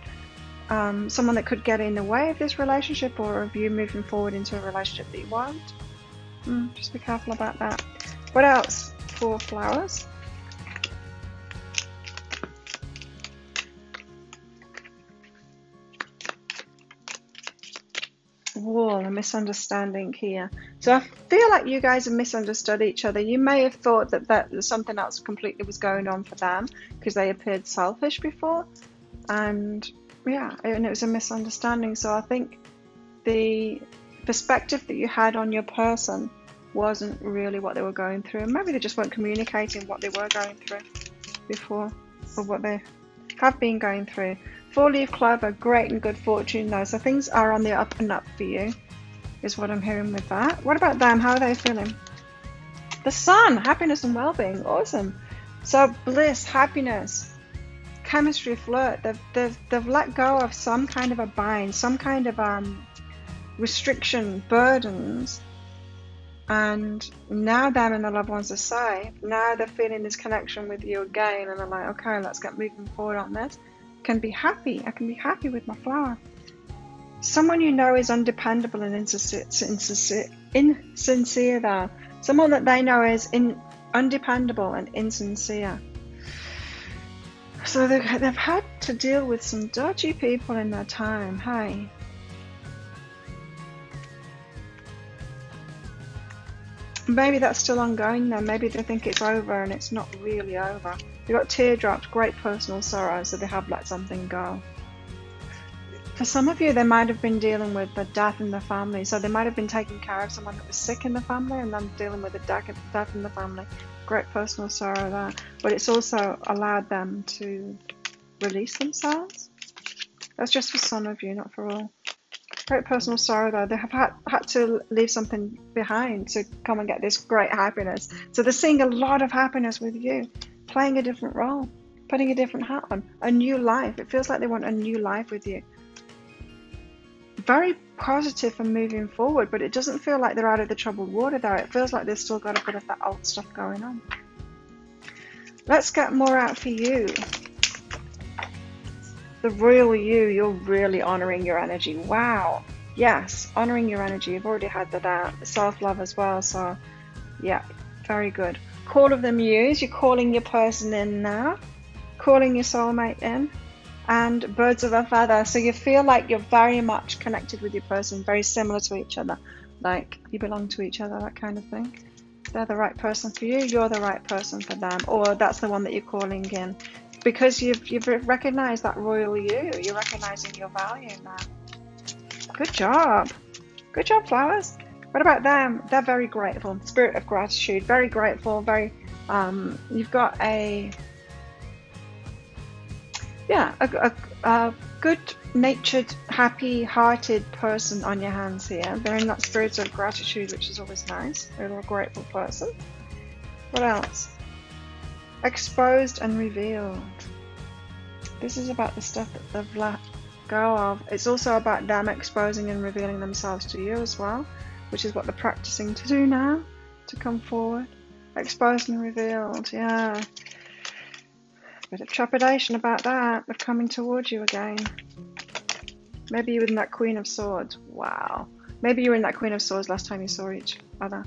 Someone that could get in the way of this relationship or of you moving forward into a relationship that you want. Just be careful about that. What else for Flowers? Wall, a misunderstanding here. So I feel like you guys have misunderstood each other. You may have thought that something else completely was going on for them because they appeared selfish before, and it was a misunderstanding. So I think the perspective that you had on your person wasn't really what they were going through, and maybe they just weren't communicating what they were going through. before, or what they have been going through. 4-leaf clover, great and good fortune though. So things are on the up and up for you, is what I'm hearing with that. What about them? How are they feeling? The sun, happiness and well-being, awesome. So bliss, happiness, chemistry, flirt. They've let go of some kind of a bind, some kind of restriction, burdens, and now them and the loved ones are safe. Now they're feeling this connection with you again, and they're like, okay, let's get moving forward on this. Can be happy. I can be happy with my flower. Someone you know is undependable and insincere though. Someone that they know is undependable and insincere. So they've had to deal with some dodgy people in their time. Hey. Maybe that's still ongoing then. Maybe they think it's over and it's not really over. You've got teardrops, great personal sorrow, so they have let something go. For some of you, they might have been dealing with the death in the family. So they might have been taking care of someone that was sick in the family and then dealing with the death in the family. Great personal sorrow there. But it's also allowed them to release themselves. That's just for some of you, not for all. Great personal sorrow though. They have had to leave something behind to come and get this great happiness. So they're seeing a lot of happiness with you, playing a different role, putting a different hat on, a new life. It feels like they want a new life with you. Very positive and moving forward, but it doesn't feel like they're out of the troubled water though. It feels like they've still got a bit of that old stuff going on. Let's get more out for you. The royal you're really honoring your energy. Wow. Yes, honoring your energy. You've already had that self-love as well. So yeah, very good. Call of the muse. You're calling your person in now. Calling your soulmate in. And birds of a feather. So you feel like you're very much connected with your person, very similar to each other. Like you belong to each other, that kind of thing. They're the right person for you. You're the right person for them. Or that's the one that you're calling in. Because you've recognized that royal you're recognizing your value now. Good job. Good job, flowers. What about them? They're very grateful. Spirit of gratitude. Very grateful. Very. You've got a good-natured, happy-hearted person on your hands here. They're in that spirit of gratitude, which is always nice. They're a grateful person. What else? Exposed and revealed. This is about the stuff that they've let go of. It's also about them exposing and revealing themselves to you as well, which is what they're practicing to do now, to come forward. Exposed and revealed, yeah. Bit of trepidation about that. They're coming towards you again. Maybe you were in that Queen of Swords. Wow. Maybe you were in that Queen of Swords last time you saw each other.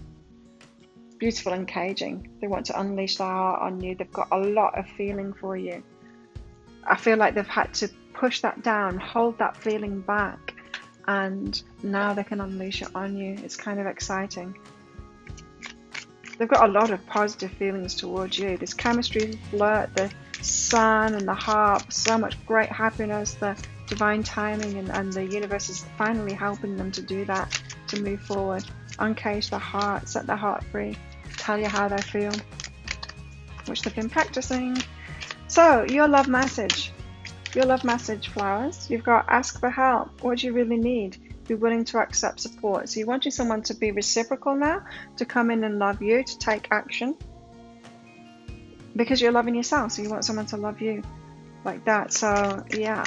Beautiful and caging. They want to unleash their heart on you. They've got a lot of feeling for you. I feel like they've had to push that down, hold that feeling back, and now they can unleash it on you. It's kind of exciting. They've got a lot of positive feelings towards you. This chemistry, flirt, the sun and the harp, so much great happiness, the divine timing, and the universe is finally helping them to do that, to move forward. Uncage the heart, set the heart free, tell you how they feel, which they've been practicing. So, your love message, flowers. You've got ask for help. What do you really need? Be willing to accept support. So you're wanting someone to be reciprocal now, to come in and love you, to take action. Because you're loving yourself, so you want someone to love you like that. So, yeah.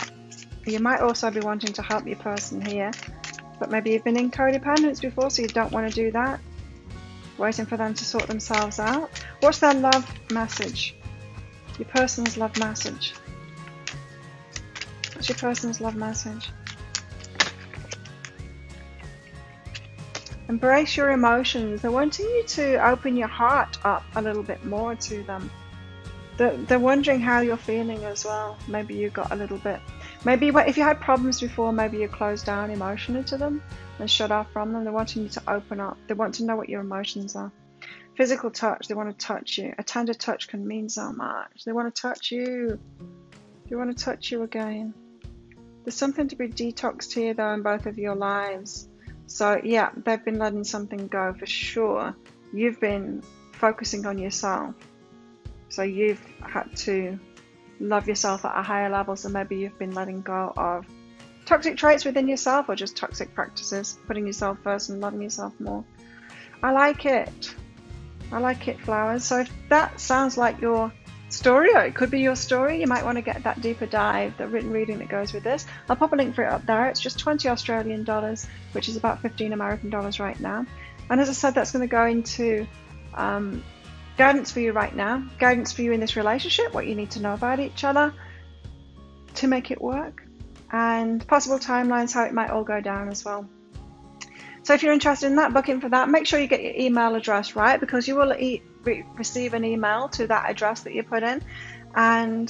You might also be wanting to help your person here. But maybe you've been in codependence before, so you don't want to do that. Waiting for them to sort themselves out. What's their love message? Your person's love message. What's your person's love message? Embrace your emotions. They're wanting you to open your heart up a little bit more to them. They're wondering how you're feeling as well. Maybe you got a little bit... Maybe if you had problems before, maybe you closed down emotionally to them and shut off from them. They're wanting you to open up. They want to know what your emotions are. Physical touch. They want to touch you. A tender touch can mean so much. They want to touch you. They want to touch you again. There's something to be detoxed here, though, in both of your lives. So, yeah, they've been letting something go for sure. You've been focusing on yourself. So you've had to love yourself at a higher level. So maybe you've been letting go of toxic traits within yourself, or just toxic practices, putting yourself first and loving yourself more. I like it. I like it, flowers. So if that sounds like your story, or it could be your story, you might want to get that deeper dive, the written reading that goes with this. I'll pop a link for it up there. It's just 20 Australian dollars, which is about 15 American dollars right now. And as I said, that's going to go into guidance for you right now, guidance for you in this relationship, what you need to know about each other to make it work, and possible timelines, how it might all go down as well. So if you're interested in that, book in for that. Make sure you get your email address right, because you will receive an email to that address that you put in, and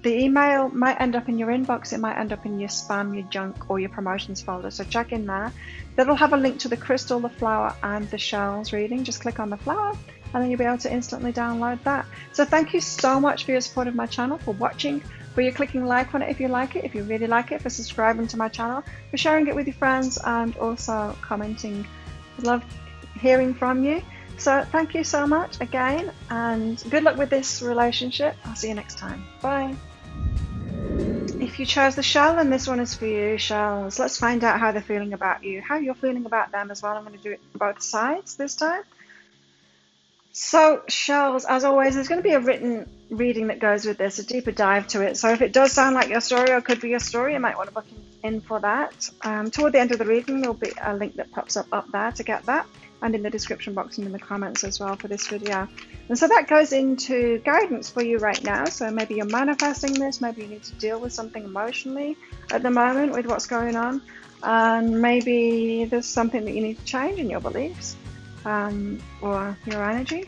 the email might end up in your inbox, it might end up in your spam, your junk, or your promotions folder. So check in there. That'll have a link to the crystal, the flower, and the shells reading. Just click on the flower, and then you'll be able to instantly download that. So thank you so much for your support of my channel, for watching, for you clicking like on it if you like it, if you really like it, for subscribing to my channel, for sharing it with your friends, and also commenting. I love hearing from you. So thank you so much again, and good luck with this relationship. I'll see you next time. Bye. If you chose the shell, then this one is for you, shells. Let's find out how they're feeling about you, how you're feeling about them as well. I'm going to do it both sides this time. So shells, as always, there's going to be a written reading that goes with this, a deeper dive to it. So if it does sound like your story, or could be your story, you might want to book in for that. Toward the end of the reading, there'll be a link that pops up there to get that, and in the description box and in the comments as well for this video. And so that goes into guidance for you right now. So maybe you're manifesting this, maybe you need to deal with something emotionally at the moment with what's going on, and maybe there's something that you need to change in your beliefs, or your energy.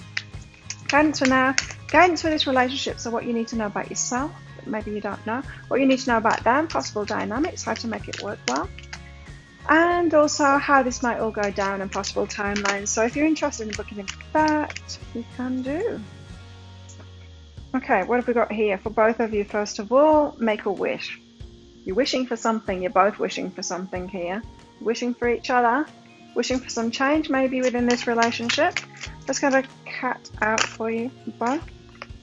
Guidance for now, guidance for this relationship. So what you need to know about yourself, that maybe you don't know, what you need to know about them, possible dynamics, how to make it work well, and also how this might all go down and possible timelines. So if you're interested in booking in that, you can do. Okay, what have we got here for both of you? First of all, make a wish. You're wishing for something, you're both wishing for something here. Wishing for each other, wishing for some change maybe within this relationship. Let's get a cat out for you both.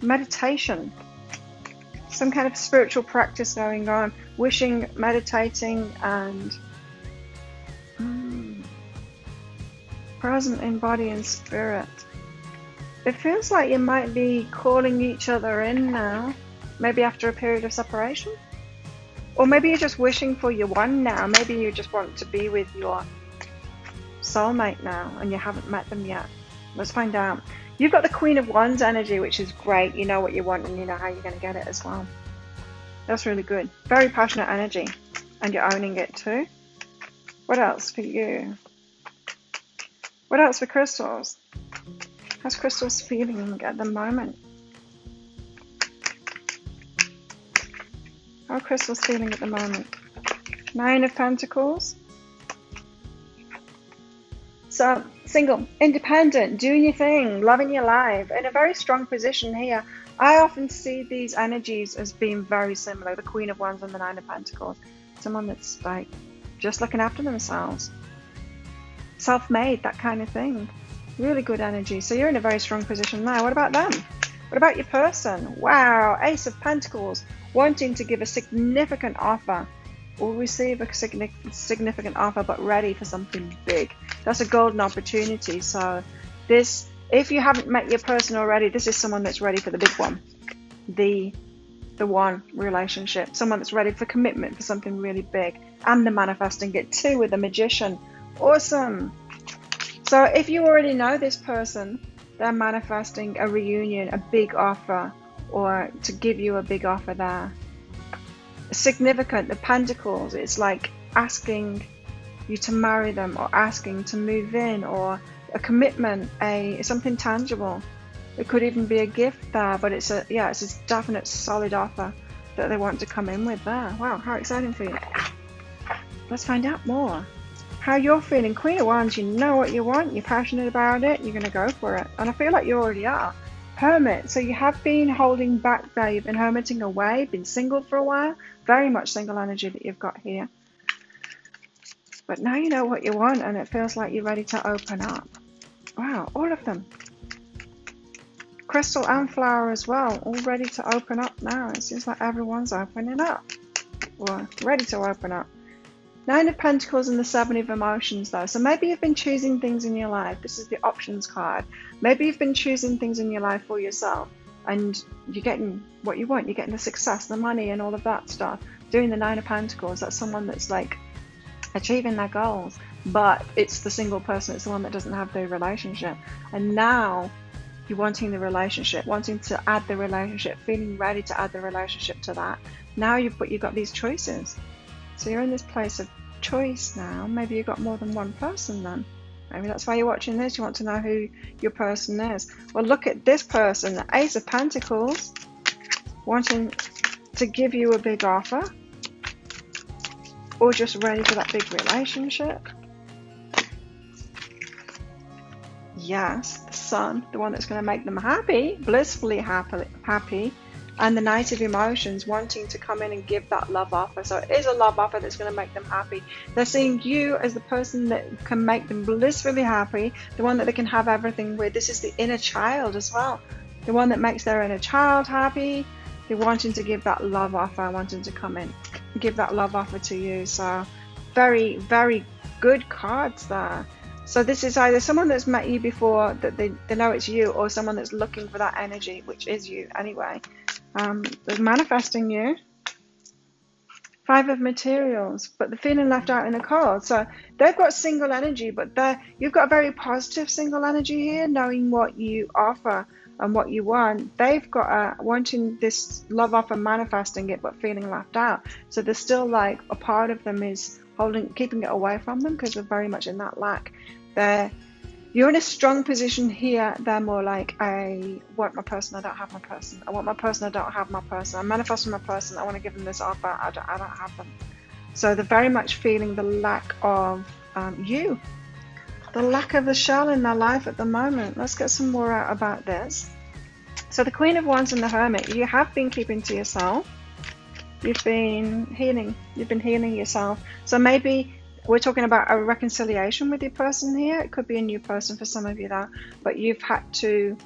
Meditation. Some kind of spiritual practice going on. Wishing, meditating, and present in body and spirit. It feels like you might be calling each other in now, maybe after a period of separation. Or maybe you're just wishing for your one now. Maybe you just want to be with your soulmate now and you haven't met them yet. Let's find out. You've got the Queen of Wands energy, which is great. You know what you want and you know how you're going to get it as well. That's really good. Very passionate energy, and you're owning it too. What else for you? What else for crystals? How's crystals feeling at the moment? How are crystals feeling at the moment? Nine of Pentacles. So, single, independent, doing your thing, loving your life, in a very strong position here. I often see these energies as being very similar, the Queen of Wands and the Nine of Pentacles. Someone that's like just looking after themselves, self-made, that kind of thing. Really good energy. So you're in a very strong position now. What about them? What about your person? Wow, Ace of Pentacles, wanting to give a significant offer, or receive a significant offer, but ready for something big. That's a golden opportunity. So this, if you haven't met your person already, this is someone that's ready for the big one, the one relationship, someone that's ready for commitment, for something really big. And they're manifesting it too with the Magician. Awesome. So if you already know this person, they're manifesting a reunion, a big offer, or to give you a big offer there. Significant, the Pentacles, it's like asking you to marry them, or asking to move in, or a commitment, something tangible. It could even be a gift there, but it's a definite solid offer that they want to come in with there. Wow, how exciting for you. Let's find out more. How you're feeling. Queen of Wands, you know what you want, you're passionate about it, you're going to go for it. And I feel like you already are. Hermit, so you have been holding back there, you've been hermiting away, been single for a while. Very much single energy that you've got here. But now you know what you want, and it feels like you're ready to open up. Wow, all of them. Crystal and flower as well, all ready to open up now. It seems like everyone's opening up, or ready to open up. Nine of Pentacles and the Seven of Emotions though. So maybe you've been choosing things in your life. This is the options card. Maybe you've been choosing things in your life for yourself, and you're getting what you want. You're getting the success, the money, and all of that stuff. Doing the Nine of Pentacles, that's someone that's like achieving their goals, but it's the single person, it's the one that doesn't have the relationship. And now you're wanting the relationship, wanting to add the relationship, feeling ready to add the relationship to that. Now you've got these choices. So you're in this place of choice now. Maybe you've got more than one person then. Maybe that's why you're watching this. You want to know who your person is. Well, look at this person, the Ace of Pentacles, wanting to give you a big offer, or just ready for that big relationship. Yes, the Sun, the one that's going to make them happy, blissfully happy. And the Knight of Emotions, wanting to come in and give that love offer. So it is a love offer that's going to make them happy. They're seeing you as the person that can make them blissfully happy, the one that they can have everything with. This is the inner child as well, the one that makes their inner child happy. They're wanting to give that love offer, wanting to come in, give that love offer to you. So very, very good cards there. So this is either someone that's met you before, that they know it's you, or someone that's looking for that energy, which is you anyway. They're manifesting you. Five of Materials, but they're feeling left out in the cold. So they've got single energy, but you've got a very positive single energy here, knowing what you offer and what you want. They've got wanting this love offer, manifesting it, but feeling left out. So there's still like a part of them is keeping it away from them, because they're very much in that lack. You're in a strong position here. They're more like, I want my person, I don't have my person. I want my person, I don't have my person. I'm manifesting my person, I want to give them this offer, I don't have them. So they're very much feeling the lack of you. The lack of the shell in their life at the moment. Let's get some more out about this. So the Queen of Wands and the Hermit, you have been keeping to yourself. You've been healing. You've been healing yourself. So maybe we're talking about a reconciliation with your person here. It could be a new person for some of you though, but you've had to,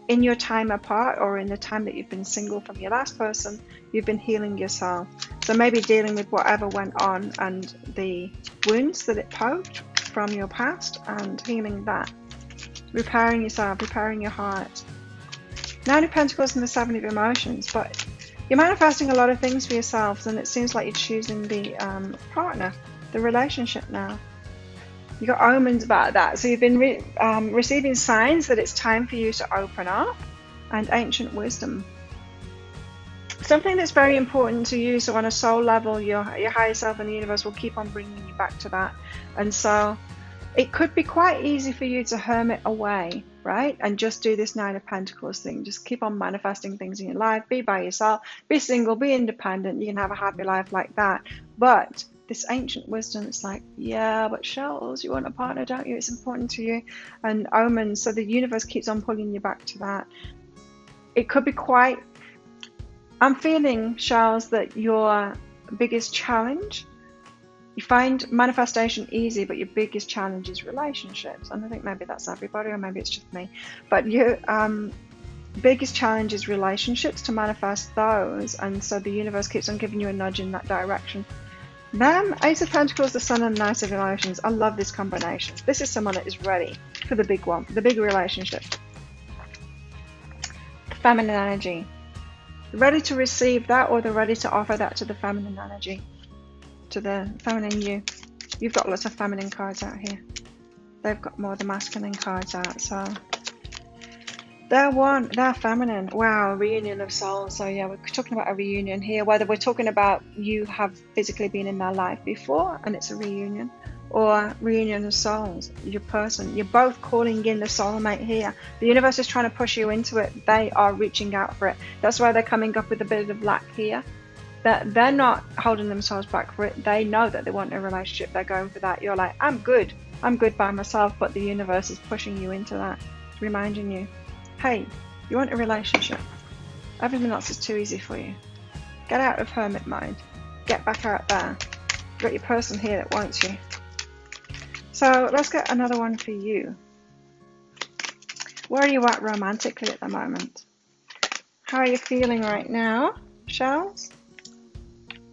in your time apart, or in the time that you've been single from your last person, you've been healing yourself. So maybe dealing with whatever went on and the wounds that it poked from your past, and healing that, repairing yourself, repairing your heart. Nine of Pentacles and the Seven of Emotions, but you're manifesting a lot of things for yourselves, and it seems like you're choosing the partner, the relationship now. You got omens about that. So you've been receiving signs that it's time for you to open up, and ancient wisdom. Something that's very important to you. So on a soul level, your higher self and the universe will keep on bringing you back to that. And so it could be quite easy for you to hermit away, right? And just do this Nine of Pentacles thing. Just keep on manifesting things in your life. Be by yourself. Be single. Be independent. You can have a happy life like that. But this ancient wisdom, it's like, yeah, but shells, you want a partner, don't you? It's important to you. And omens, so the universe keeps on pulling you back to that. It could be quite, I'm feeling, shells, that your biggest challenge, you find manifestation easy, but your biggest challenge is relationships. And I think maybe that's everybody, or maybe it's just me. But your biggest challenge is relationships, to manifest those. And so the universe keeps on giving you a nudge in that direction. Them, Ace of Pentacles, the Sun, and Knight of Emotions. I love this combination. This is someone that is ready for the big one, the big relationship. Feminine energy. Ready to receive that, or they're ready to offer that to the feminine energy, to the feminine you. You've got lots of feminine cards out here. They've got more of the masculine cards out, so they're feminine. Wow, reunion of souls. So yeah, we're talking about a reunion here, whether we're talking about you have physically been in their life before and it's a reunion, or reunion of souls, your person. You're both calling in the soulmate here. The universe is trying to push you into it. They are reaching out for it. That's why they're coming up with a bit of lack here. That they're not holding themselves back for it. They know that they want a relationship. They're going for that. You're like, I'm good by myself, but the universe is pushing you into that. It's reminding you, hey, you want a relationship. Everything else is too easy for you. Get out of hermit mode. Get back out there. You've got your person here that wants you. So let's get another one for you. Where are you at romantically at the moment? How are you feeling right now, shells?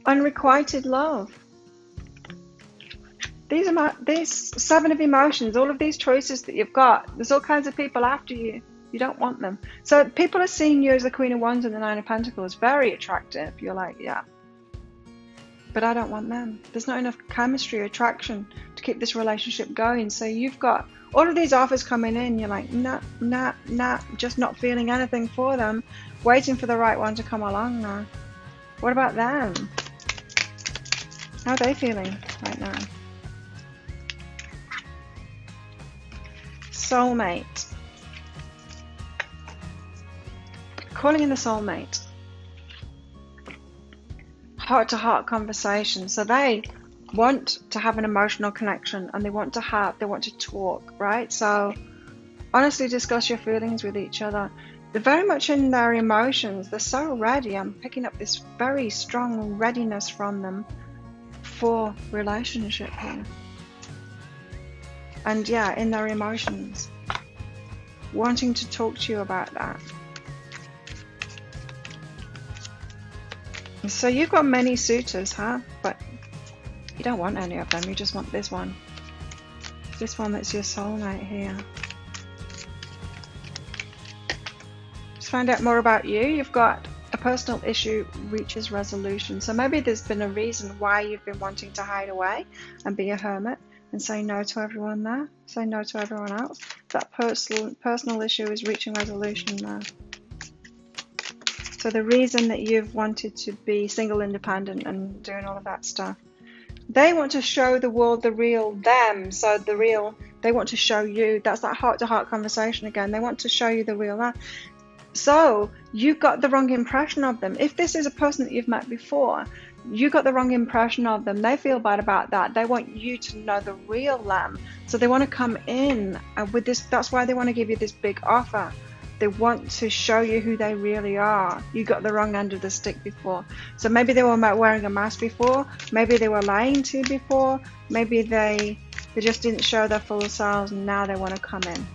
Unrequited love. These 7 of emotions, all of these choices that you've got, there's all kinds of people after you. You don't want them. So people are seeing you as the Queen of Wands and the 9 of Pentacles. Very attractive. You're like, yeah. But I don't want them. There's not enough chemistry or attraction to keep this relationship going. So you've got all of these offers coming in. You're like, nah, nah, nah. Just not feeling anything for them. Waiting for the right one to come along now. What about them? How are they feeling right now? Soulmate. Calling in the soulmate. Heart-to-heart conversation. So they want to have an emotional connection, and they want to talk, right? So honestly discuss your feelings with each other. They're very much in their emotions. They're so ready. I'm picking up this very strong readiness from them for relationship here. And yeah, in their emotions, wanting to talk to you about that. So you've got many suitors, huh? But you don't want any of them. You just want this one. This one that's your soulmate here. Just find out more about you. You've got a personal issue reaches resolution. So maybe there's been a reason why you've been wanting to hide away and be a hermit and say no to everyone there. Say no to everyone else. That personal issue is reaching resolution now. So the reason that you've wanted to be single, independent, and doing all of that stuff, they want to show the world the real them. So they want to show you, that's that heart-to-heart conversation again. They want to show you the real them. So you got the wrong impression of them. If this is a person that you've met before, you got the wrong impression of them. They feel bad about that. They want you to know the real them. So they want to come in with this. That's why they want to give you this big offer. They want to show you who they really are. You got the wrong end of the stick before. So maybe they were wearing a mask before. Maybe they were lying to you before. Maybe they just didn't show their full selves, and now they want to come in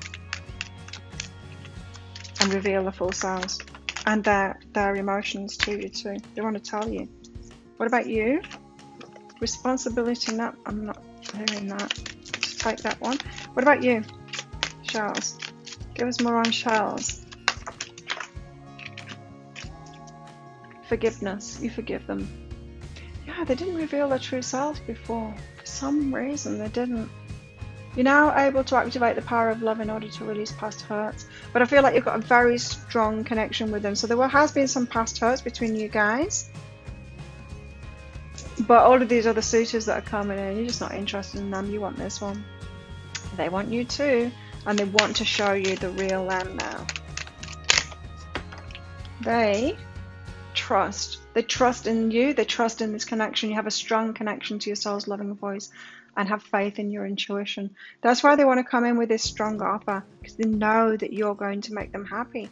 and reveal the full selves and their emotions to you too. They want to tell you. What about you? Responsibility. No, I'm not hearing that. Just take that one. What about you, Charles? Give us more on Charles. Forgiveness. You forgive them. Yeah, they didn't reveal their true selves before. For some reason, they didn't. You're now able to activate the power of love in order to release past hurts. But I feel like you've got a very strong connection with them. So there has been some past hurts between you guys. But all of these other suitors that are coming in, you're just not interested in them. You want this one. They want you too. And they want to show you the real them now. They trust. They trust in you. They trust in this connection. You have a strong connection to your soul's loving voice and have faith in your intuition. That's why they want to come in with this strong offer, because they know that you're going to make them happy.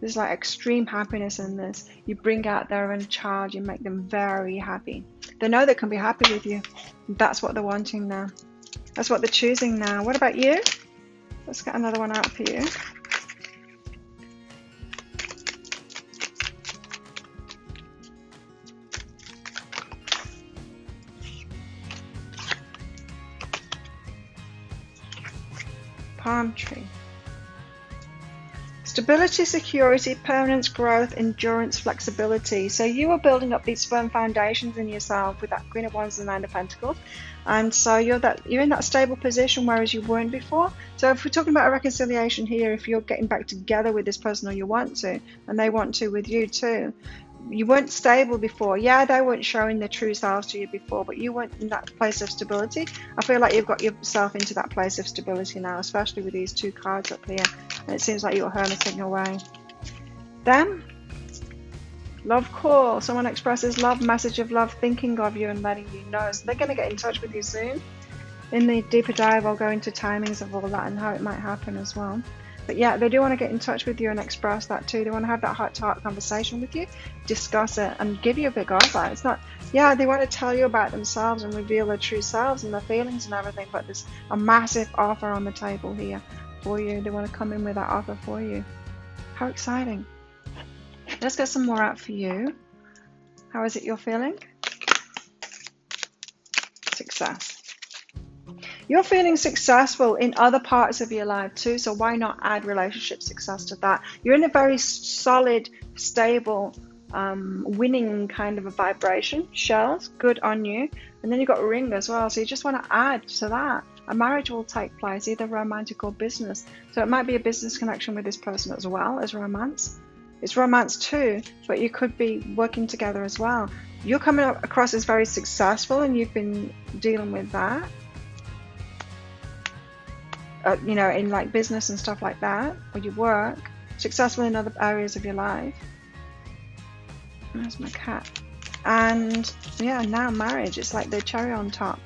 There's like extreme happiness in this. You bring out their inner child. You make them very happy. They know they can be happy with you. That's what they're wanting now. That's what they're choosing now. What about you? Let's get another one out for you. Palm tree. Stability, security, permanence, growth, endurance, flexibility. So you are building up these firm foundations in yourself with that Queen of Wands and 9 of Pentacles. And so you're in that stable position, whereas you weren't before. So if we're talking about a reconciliation here, if you're getting back together with this person or you want to, and they want to with you too, you weren't stable before. Yeah, they weren't showing their true selves to you before, but you weren't in that place of stability. I feel like you've got yourself into that place of stability now, especially with these 2 cards up here. And it seems like you're hermiting away. Then, love call. Someone expresses love, message of love, thinking of you and letting you know. So they're going to get in touch with you soon. In the deeper dive, I'll go into timings of all that and how it might happen as well. But yeah, they do want to get in touch with you and express that too. They want to have that heart-to-heart conversation with you, discuss it, and give you a big offer. It's not, yeah, they want to tell you about themselves and reveal their true selves and their feelings and everything, but there's a massive offer on the table here. for you. They want to come in with that offer for you. How exciting. Let's get some more out for you. How is it you're feeling? Success. You're feeling successful in other parts of your life too, so why not add relationship success to that? You're in a very solid, stable, winning kind of a vibration. Shells, good on you. And then you've got a ring as well, so you just want to add to that. A marriage will take place, either romantic or business. So it might be a business connection with this person as well as romance. It's romance too, but you could be working together as well. You're coming across as very successful, and you've been dealing with that. You know, in like business and stuff like that, or you work, successful in other areas of your life. There's my cat. And yeah, now marriage, it's like the cherry on top.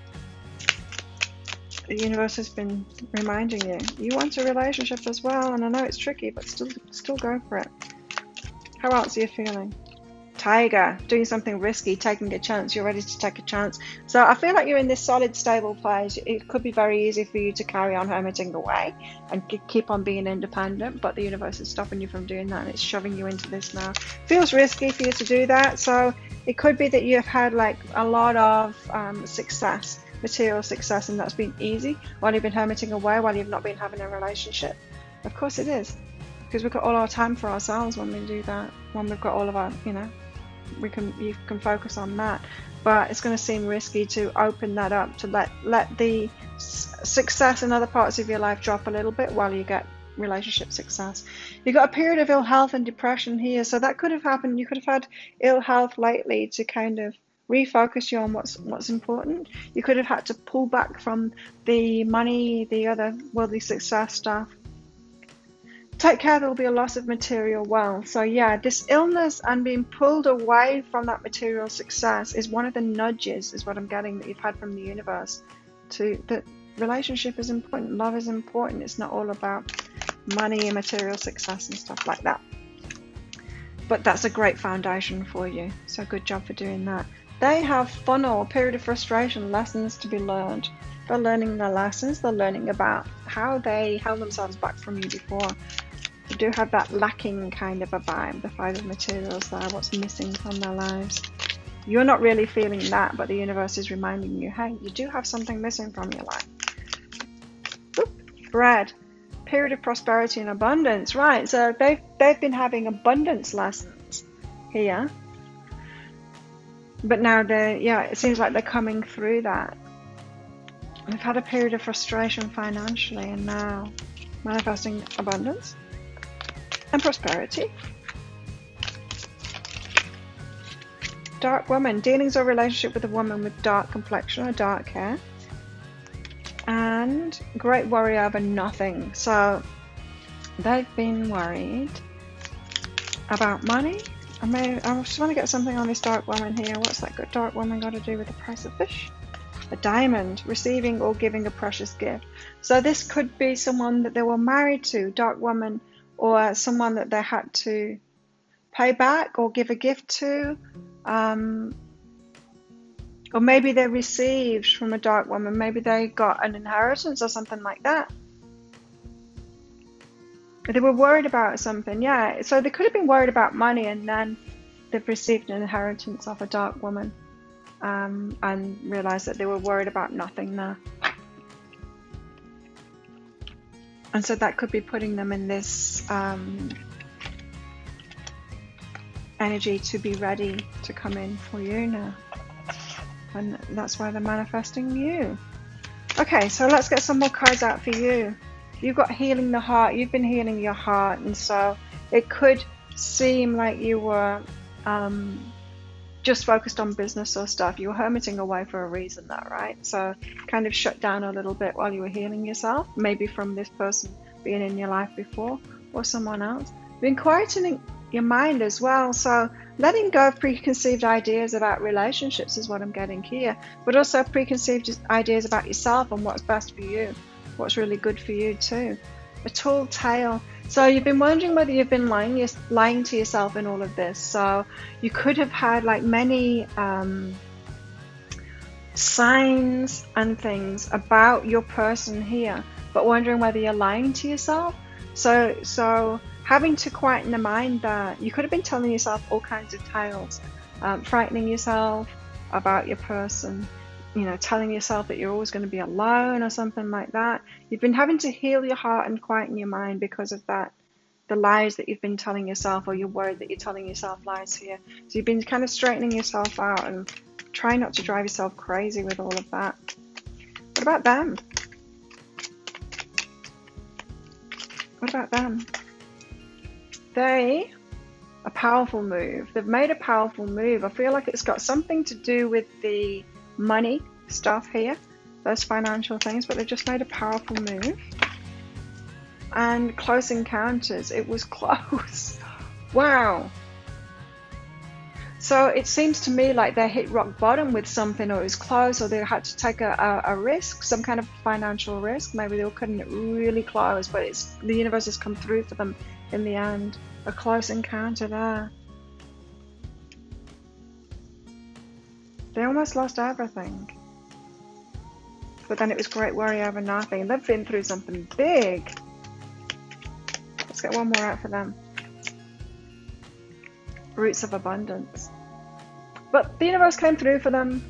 The universe has been reminding you, you want a relationship as well, and I know it's tricky, but still go for it. How else are you feeling? Tiger, doing something risky, taking a chance. You're ready to take a chance. So I feel like you're in this solid, stable place. It could be very easy for you to carry on hermiting away and keep on being independent, but the universe is stopping you from doing that, and it's shoving you into this now. Feels risky for you to do that, so it could be that you've had like a lot of success, material success, and that's been easy while you've been hermiting away, while you've not been having a relationship. Of course it is, because we've got all our time for ourselves when we do that, when we've got all of our, you know, you can focus on that. But it's going to seem risky to open that up, to let the success in other parts of your life drop a little bit while you get relationship success. You've got a period of ill health and depression here, so that could have happened. You could have had ill health lately to kind of refocus you on what's important. You could have had to pull back from the money, the other worldly success stuff. Take care, there will be a loss of material wealth. So yeah, this illness and being pulled away from that material success is one of the nudges, is what I'm getting, that you've had from the universe, to that relationship is important, love is important. It's not all about money and material success and stuff like that. But that's a great foundation for you. So good job for doing that. They have funnel, a period of frustration, lessons to be learned. They're learning their lessons. They're learning about how they held themselves back from you before. They do have that lacking kind of a vibe, the Five of Materials there, what's missing from their lives. You're not really feeling that, but the universe is reminding you, hey, you do have something missing from your life. Oop, bread, period of prosperity and abundance. Right, so they've been having abundance lessons here. But now it seems like they're coming through that. They've had a period of frustration financially, and now manifesting abundance and prosperity. Dark woman, dealings or relationship with a woman with dark complexion or dark hair. And great worry over nothing. So they've been worried about money. I just want to get something on this dark woman here. What's that good dark woman got to do with the price of fish? A diamond, receiving or giving a precious gift. So this could be someone that they were married to, dark woman, or someone that they had to pay back or give a gift to, or maybe they received from a dark woman. Maybe they got an inheritance or something like that. They were worried about something, yeah. So they could have been worried about money, and then they've received an inheritance of a dark woman, and realized that they were worried about nothing now. And so that could be putting them in this energy to be ready to come in for you now. And that's why they're manifesting you. Okay, so let's get some more cards out for you. You've got healing the heart. You've been healing your heart, and so it could seem like you were just focused on business or stuff. You were hermiting away for a reason, though, right? So kind of shut down a little bit while you were healing yourself, maybe from this person being in your life before or someone else. Been quietening your mind as well, so letting go of preconceived ideas about relationships is what I'm getting here, but also preconceived ideas about yourself and what's best for you, what's really good for you too. A tall tale. So you've been wondering whether you've been lying to yourself in all of this. So you could have had like many signs and things about your person here but wondering whether you're lying to yourself. So having to quieten the mind that you could have been telling yourself all kinds of tales, frightening yourself about your person, telling yourself that you're always going to be alone or something like that. You've been having to heal your heart and quieten your mind because of that, the lies that you've been telling yourself, or you're worried that you're telling yourself lies here. So you've been kind of straightening yourself out and trying not to drive yourself crazy with all of that. What about them? What about them? A powerful move. They've made a powerful move. I feel like it's got something to do with the money stuff here, those financial things, but they've just made a powerful move. And close encounters. It was close. Wow. So it seems to me like they hit rock bottom with something, or it was close, or they had to take a risk, some kind of financial risk. Maybe they were cutting it really close, but the universe has come through for them in the end. A close encounter there. They almost lost everything. But then it was great worry over nothing. They've been through something big. Let's get one more out for them. Roots of abundance. But the universe came through for them.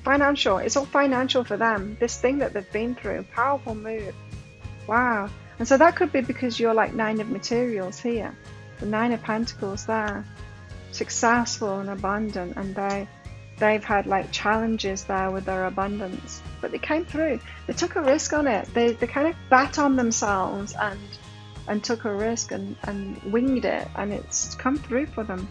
Financial. It's all financial for them. This thing that they've been through. Powerful move. Wow. And so that could be because you're like 9 of materials here. The 9 of Pentacles there. Successful and abundant. And they've had like challenges there with their abundance. But they came through. They took a risk on it. They kind of bet on themselves and took a risk and winged it. And it's come through for them.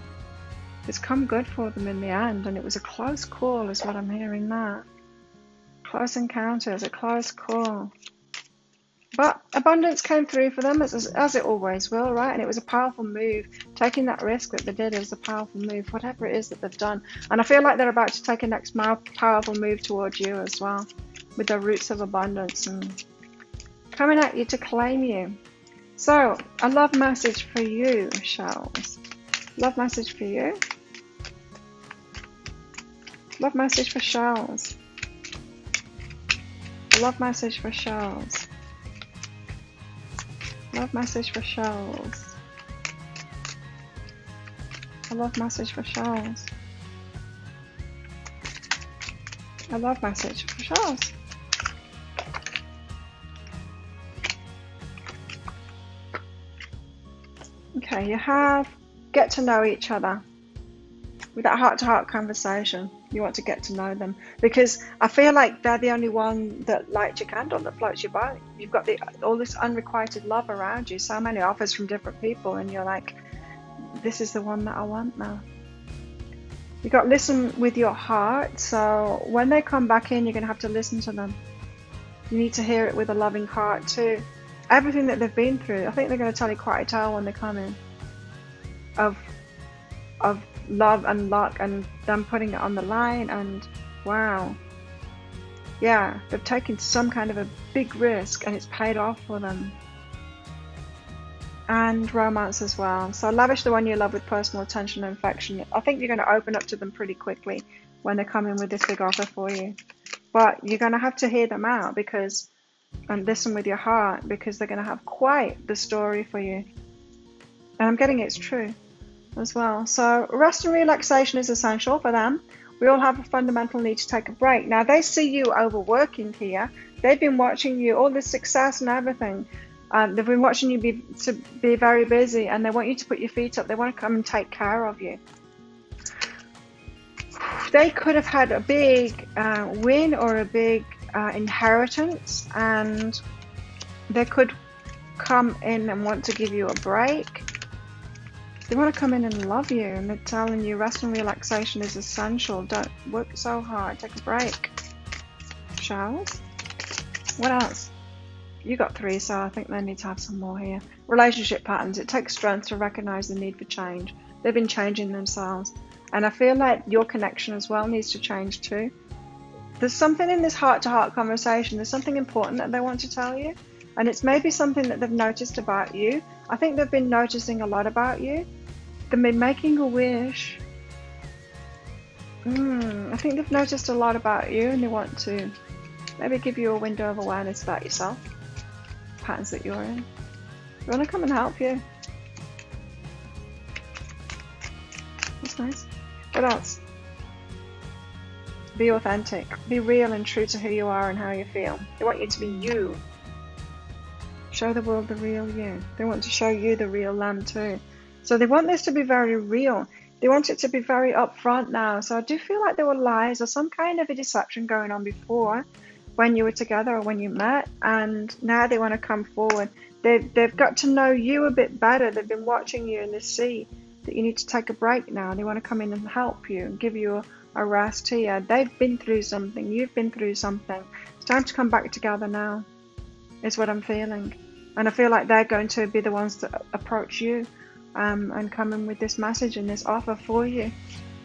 It's come good for them in the end. And it was a close call is what I'm hearing there. Close encounters, a close call. But abundance came through for them, as it always will, right? And it was a powerful move. Taking that risk that they did is a powerful move, whatever it is that they've done. And I feel like they're about to take a next powerful move towards you as well, with their roots of abundance and coming at you to claim you. So, a love message for you, Shells. Love message for you. Love message for Shells. Love message for Shells. Love message for Shells. A love message for Shells. A love message for Shells. Okay, you have get to know each other. With that heart-to-heart conversation, you want to get to know them, because I feel like they're the only one that lights your candle, that floats your boat. You've got all this unrequited love around you, so many offers from different people, and you're like, this is the one that I want now. You've got to listen with your heart, so when they come back in, you're going to have to listen to them. You need to hear it with a loving heart too. Everything that they've been through, I think they're going to tell you quite a tale when they come in of love and luck and them putting it on the line, and wow, yeah, they've taken some kind of a big risk and it's paid off for them. And romance as well. So lavish the one you love with personal attention and affection. I think you're going to open up to them pretty quickly when they come in with this big offer for you, but you're going to have to hear them out and listen with your heart, because they're going to have quite the story for you, and I'm getting it's true as well. So rest and relaxation is essential for them. We all have a fundamental need to take a break. Now they see you overworking here. They've been watching you, all this success and everything. They've been watching you be very busy, and they want you to put your feet up. They want to come and take care of you. They could have had a big win or a big inheritance, and they could come in and want to give you a break. They want to come in and love you, and they're telling you rest and relaxation is essential. Don't work so hard. Take a break. Charles? What else? You got 3, so I think they need to have some more here. Relationship patterns. It takes strength to recognize the need for change. They've been changing themselves. And I feel like your connection as well needs to change too. There's something in this heart-to-heart conversation. There's something important that they want to tell you. And it's maybe something that they've noticed about you. I think they've been noticing a lot about you. They've been making a wish. I think they've noticed a lot about you, and they want to maybe give you a window of awareness about yourself. patterns that you're in. We want to come and help you. That's nice. What else? Be authentic. Be real and true to who you are and how you feel. They want you to be you. Show the world the real you. They want to show you the real them too. So they want this to be very real. They want it to be very upfront now. So I do feel like there were lies or some kind of a deception going on before when you were together or when you met, and now they want to come forward. They've got to know you a bit better. They've been watching you and they see that you need to take a break now. They want to come in and help you and give you a rest here. They've been through something. You've been through something. It's time to come back together now, is what I'm feeling. And I feel like they're going to be the ones that approach you and come in with this message and this offer for you.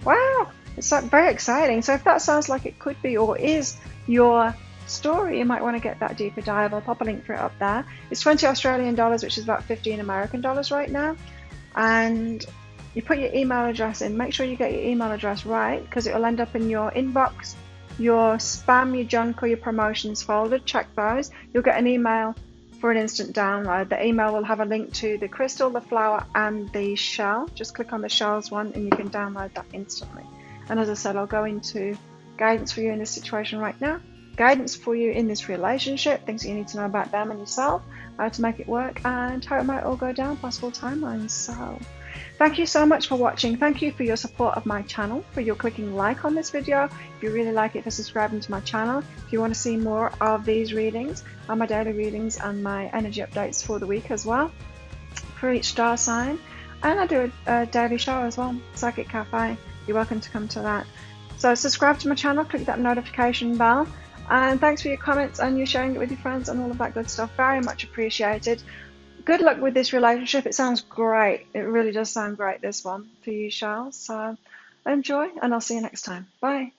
Wow, it's very exciting. So if that sounds like it could be or is your story, you might want to get that deeper dive. I'll pop a link for it up there. It's 20 Australian dollars, which is about 15 American dollars right now. And you put your email address in. Make sure you get your email address right, because it will end up in your inbox, your spam, your junk, or your promotions folder. Check those. You'll get an email for an instant download. The email will have a link to the crystal, the flower, and the shell. Just click on the shells one and you can download that instantly. And as I said, I'll go into guidance for you in this situation right now, guidance for you in this relationship, things that you need to know about them and yourself, how to make it work, and how it might all go down, possible timelines. So thank you so much for watching. Thank you for your support of my channel, for your clicking like on this video. If you really like it, for subscribing to my channel. If you want to see more of these readings and my daily readings and my energy updates for the week as well, for each star sign. And I do a daily show as well, Psychic Cafe. You're welcome to come to that. So subscribe to my channel, click that notification bell. And thanks for your comments and you sharing it with your friends and all of that good stuff. Very much appreciated. Good luck with this relationship. It sounds great. It really does sound great, this one, for you, Charles. So enjoy, and I'll see you next time. Bye.